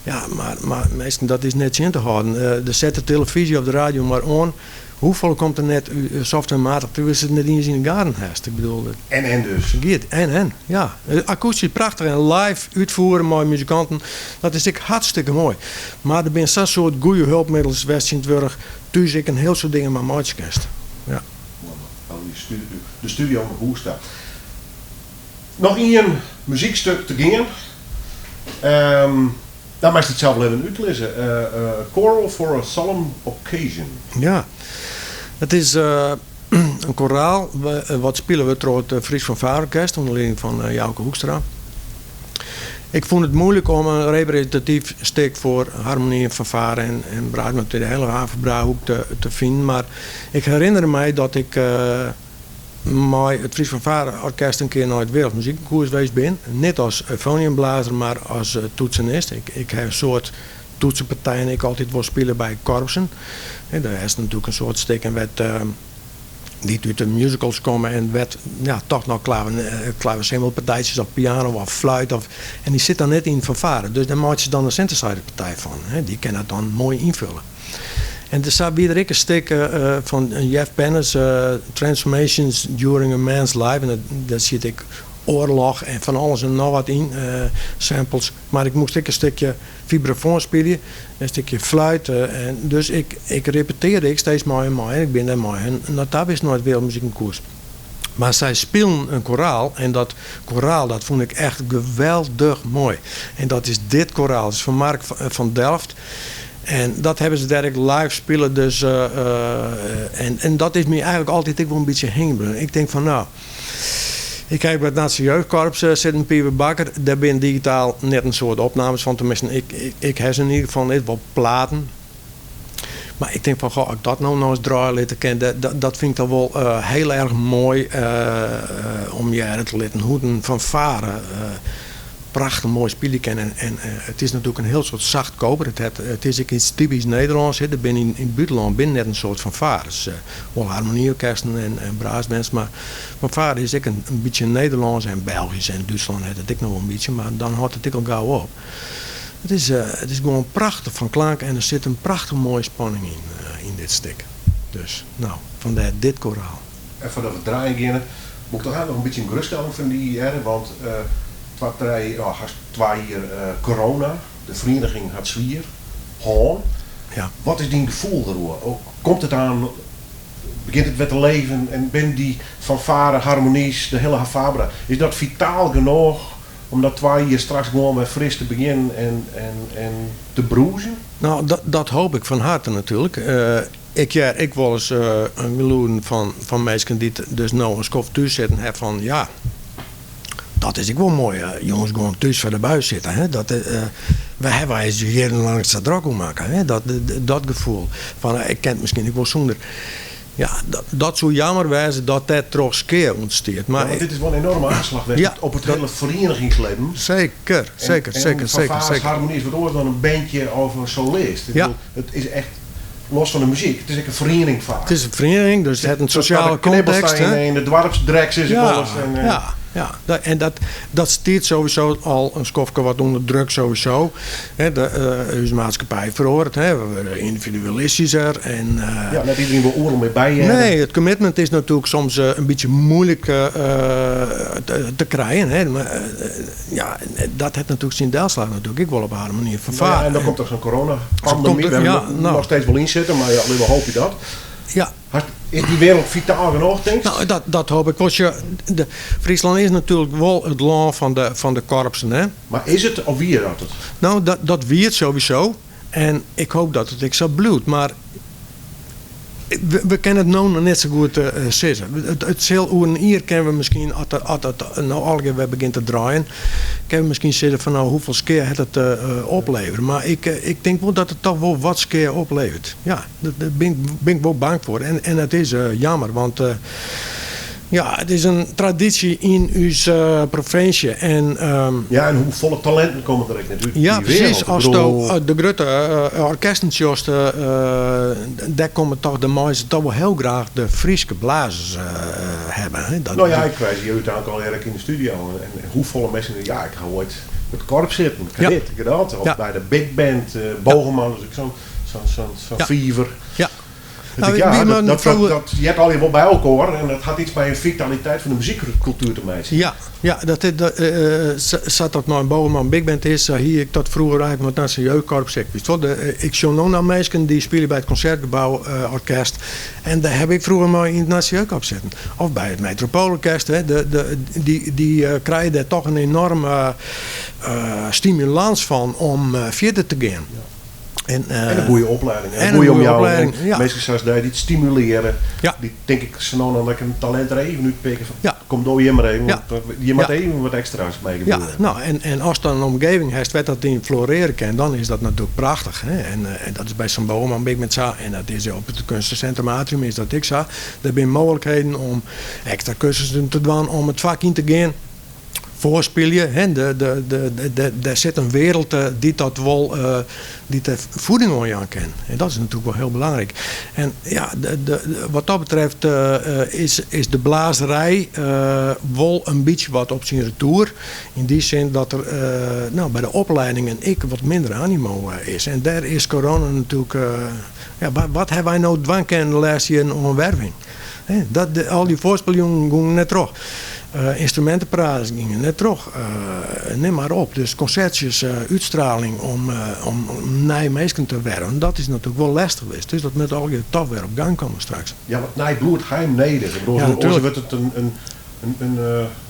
Ja, maar meestal dat is net in te houden. Zet de televisie of de radio maar aan. Hoeveel komt er net softwarematig terwijl ze het net eens in de garden heeft? Ik bedoel, En dus. En, ja. Akoestisch prachtig en live uitvoeren met muzikanten, dat is hartstikke mooi. Maar er zijn zo'n soort goede hulpmiddelen, West-Sint-Wurg, thuis ik een heel soort dingen maar maatjekast. Ja. De studio met Hoesta. Nog één muziekstuk te gaan. Dan mag je het zelf wel even uitlezen. Choral for a Solemn Occasion. Ja. Het is een koraal, wat spelen we door het Fries van Vaarorkest, onder leiding van Jouke Hoekstra. Ik vond het moeilijk om een representatief stuk voor harmonie en fanfare en braad met de hele Havenbrahoek te vinden. Maar ik herinner mij dat ik met het Fries van Vaarorkest een keer naar het Wereldmuziekconcours geweest ben. Niet als euphoniumblazer, maar als toetsenist. Ik heb een soort toetsenpartijen ik altijd wil spelen bij korpsen. En daar is natuurlijk een soort stuk en werd die uit de musicals komen en werd toch nog klaversemmelpartijtjes of piano of fluit. En die zit dan net in fanfare. Dus daar maak je dan een synthesizer-partij van. Hè. Die kan dat dan mooi invullen. En er staat weer een stuk van Jeff Pennis, Transformations During a Man's Life. En daar zit ik oorlog en van alles en nog wat in, samples. Maar ik moest ook een stukje vibrafoon spelen, een stukje fluit. En dus ik repeteerde steeds maar en maar. En ik ben daar maar. En dat is nooit wereldmuziek in koers. Maar zij spelen een koraal en dat koraal dat vond ik echt geweldig mooi. En dat is dit koraal, dat is van Mark van Delft. En dat hebben ze direct live spelen. Dus, en dat is me eigenlijk altijd ik wel een beetje heen. Ik denk van nou, ik kijk bij het Nationaal Jeugdkorps zitten Pieter Bakker. Daar ben digitaal net een soort opnames van. Tenminste, ik heb ze in ieder geval niet wel platen. Maar ik denk van, goh, als ik dat nou eens draaien laten kennen, dat vind ik dan wel heel erg mooi om je te laten hoeden van varen. Prachtig mooi spelen kennen. En het is natuurlijk een heel soort zacht koper. Het is iets typisch Nederlands. Er ben in het buitenland net een soort van vares. Wel harmonieorkesten en braasbands. Maar van varen is ik een beetje Nederlands en Belgisch. En Duitsland heeft het ik nog wel een beetje. Maar dan houdt het ik al gauw op. Het is gewoon prachtig van klank. En er zit een prachtig mooie spanning in dit stuk. Dus, nou, vandaar dit koraal. En voordat we draaien beginnen, moet ik toch nog een beetje een geruststelling van die jaren. Want twee hier corona, de vereniging had zwier, gewoon. Ja. Wat is die gevoel erover? Komt het aan, begint het weer te leven en ben die fanfare, harmonies, de hele Havabra, is dat vitaal genoeg om dat twee hier straks gewoon weer fris te beginnen en te broezen? Nou, dat hoop ik van harte natuurlijk. Ik wil eens een miljoen van mensen die dus nou een skof thuis zitten hebben van ja. Dat is ook wel mooi. Jongens gewoon thuis voor de buis zitten. Hè? Wij hier langs de druk maken. Hè? Dat gevoel. Van, ik ken het misschien niet wel zonder. Ja, dat zou jammer wijzen dat dat trouwens keer ontsteert. Maar dit is wel een enorme aanslag op het hele verenigingsleven. Zeker. Harmonie is wat oors dan een bandje over solist. Het is echt los van de muziek. Het is echt een vereniging vaak. Het is een vereniging, dus het heeft een sociale context. En de dwarpsdreks is alles. Ja, en dat stiert sowieso al een skofje wat onder druk sowieso. De maatschappij verhoort, we individualistischer. En, net iedereen wil oorlog mee bij je. Nee, het commitment is natuurlijk soms een beetje moeilijk te krijgen. Hè. Maar, dat heeft natuurlijk zijn deelslag natuurlijk. Ik wil op haar manier vervaren. Ja, en dan komt er zo'n corona-pandemie. We hebben nog steeds wel inzetten, maar alleen maar hoop je dat. Ja. Is die wereld vitaal genoeg, denk je? Nou, dat hoop ik. Friesland is natuurlijk wel het land van de korpsen. Hè? Maar is het of wie dat het? Nou, dat wie het sowieso. En ik hoop dat het zo bloedt. Maar we kennen het nou nog net zo goed zitten. Het zal over een jaar kennen we misschien, als het nou al weer begint te draaien, kunnen we misschien zeggen van nou hoeveel keer het oplevert. Maar ik denk wel dat het toch wel wat keer oplevert. Ja, daar ben ik wel bang voor. En het is jammer, want het is een traditie in onze provincie. En en hoeveel talenten komen er natuurlijk ja, in die wereld. precies. Als de grote orkestentjes, daar komen toch de meesten toch wel heel graag de Friese blazers hebben. Hè? Ik krijg je uiteindelijk al erg in de studio. En hoeveel mensen ik ga ooit met het korps zitten. Ik ga dat. Of bij de big band, Bogeman, dus zo'n fever. Ja. Je hebt al wel bij elkaar en dat had iets bij een vitaliteit van de muziekcultuur te maken. Ja, zat dat nou een Bogeman Big Band is, hier ik dat vroeger eigenlijk met Nationaal Jeugdkorps. Ik zie nog naar mensen die spelen bij het Concertgebouw orkest en daar heb ik vroeger maar in het Nationaal Jeugdkorps zitten. Of bij het Metropoolorkest, die krijgen daar toch een enorme stimulans van om verder te gaan. Ja. En een goede opleiding. En een goede opleiding. Mensen zoals die het stimuleren. Ja. Die denk ik ze nou dan lekker een talent er even uitpikken. Kom door je maar even. Je moet even wat extra's mee gebeuren. Ja, nou, en als dan een omgeving heeft waar dat in floreren kan, dan is dat natuurlijk prachtig. Hè? En dat is bij San Boman Big met Sa. En dat is op het kunstencentrum Atrium is dat ik sa. Er zijn mogelijkheden om extra cursussen te doen om het vak in te gaan. voorspelen. Hè? Daar zit een wereld die dat wel die de voeding aan je kan. En dat is natuurlijk wel heel belangrijk. En ja, wat dat betreft is de blazerij wel een beetje wat op zijn retour. In die zin dat er bij de opleidingen wat minder animo is. En daar is corona natuurlijk... wat hebben wij nou dwang kunnen de laatste jaren aan werving? Al die voorspelingen gingen net terug. Instrumentenpraten gingen net terug. Neem maar op. Dus concertjes, uitstraling om nieuwe mensen te werven. Dat is natuurlijk wel lastig geweest. Dus dat moet al je toch weer op gang komen straks. Ja, want nee, bloedheim neder. Ik bedoel, ons wordt het een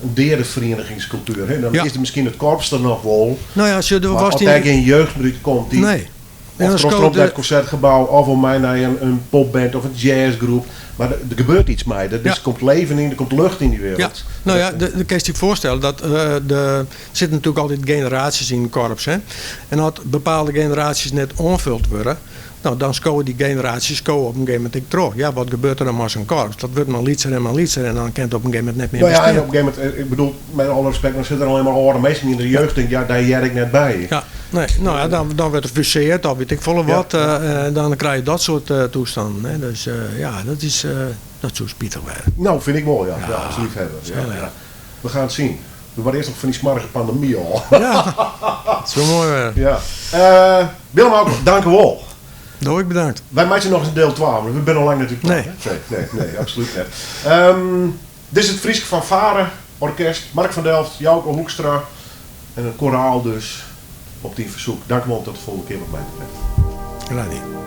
derde verenigingscultuur. Hè? Dan is er misschien het korps er nog wel. Nou ja, als je maar als er geen jeugdbruid komt die... Nee. Of op dat concertgebouw, of om mij naar een popband of een jazzgroep. Maar er gebeurt iets mee. Er komt leven in, er komt lucht in die wereld. Ja. Nou ja, de kan je je voorstellen dat er zitten natuurlijk altijd generaties in het korps. Hè? En als bepaalde generaties net onvuld worden, nou, dan scoren die generaties op een gegeven moment terug. Ja, wat gebeurt er dan met zo'n korps? Dat wordt maar lietser en dan kan het op een gegeven moment net meer besteden. Ja, en op een gegeven moment, ik bedoel, met alle respect, dan zitten er alleen maar oude mensen in de jeugd. Denk, ja, daar jij ik net bij. Ja, nee, nou ja, dan wordt er fuseerd, dan weet ik volle wat. Dan krijg je dat soort toestanden. Hè. Dus dat is zo spietig werk. Nou, vind ik mooi, ja. Als liefhebber. Ja. We gaan het zien. We waren eerst nog van die smarrige pandemie al. Ja, zo mooi werk. Ja. Willem ook, dank u wel. Nou, ik bedankt. Wij maken nog eens een deel 12, maar we zijn al lang natuurlijk klaar. Nee, absoluut niet. Dit is het Frieske Fanfare Orkest. Mark van Delft, Jouke Hoekstra en een koraal dus op die verzoek. Dank u wel tot de volgende keer wat mij betreft. Graag niet.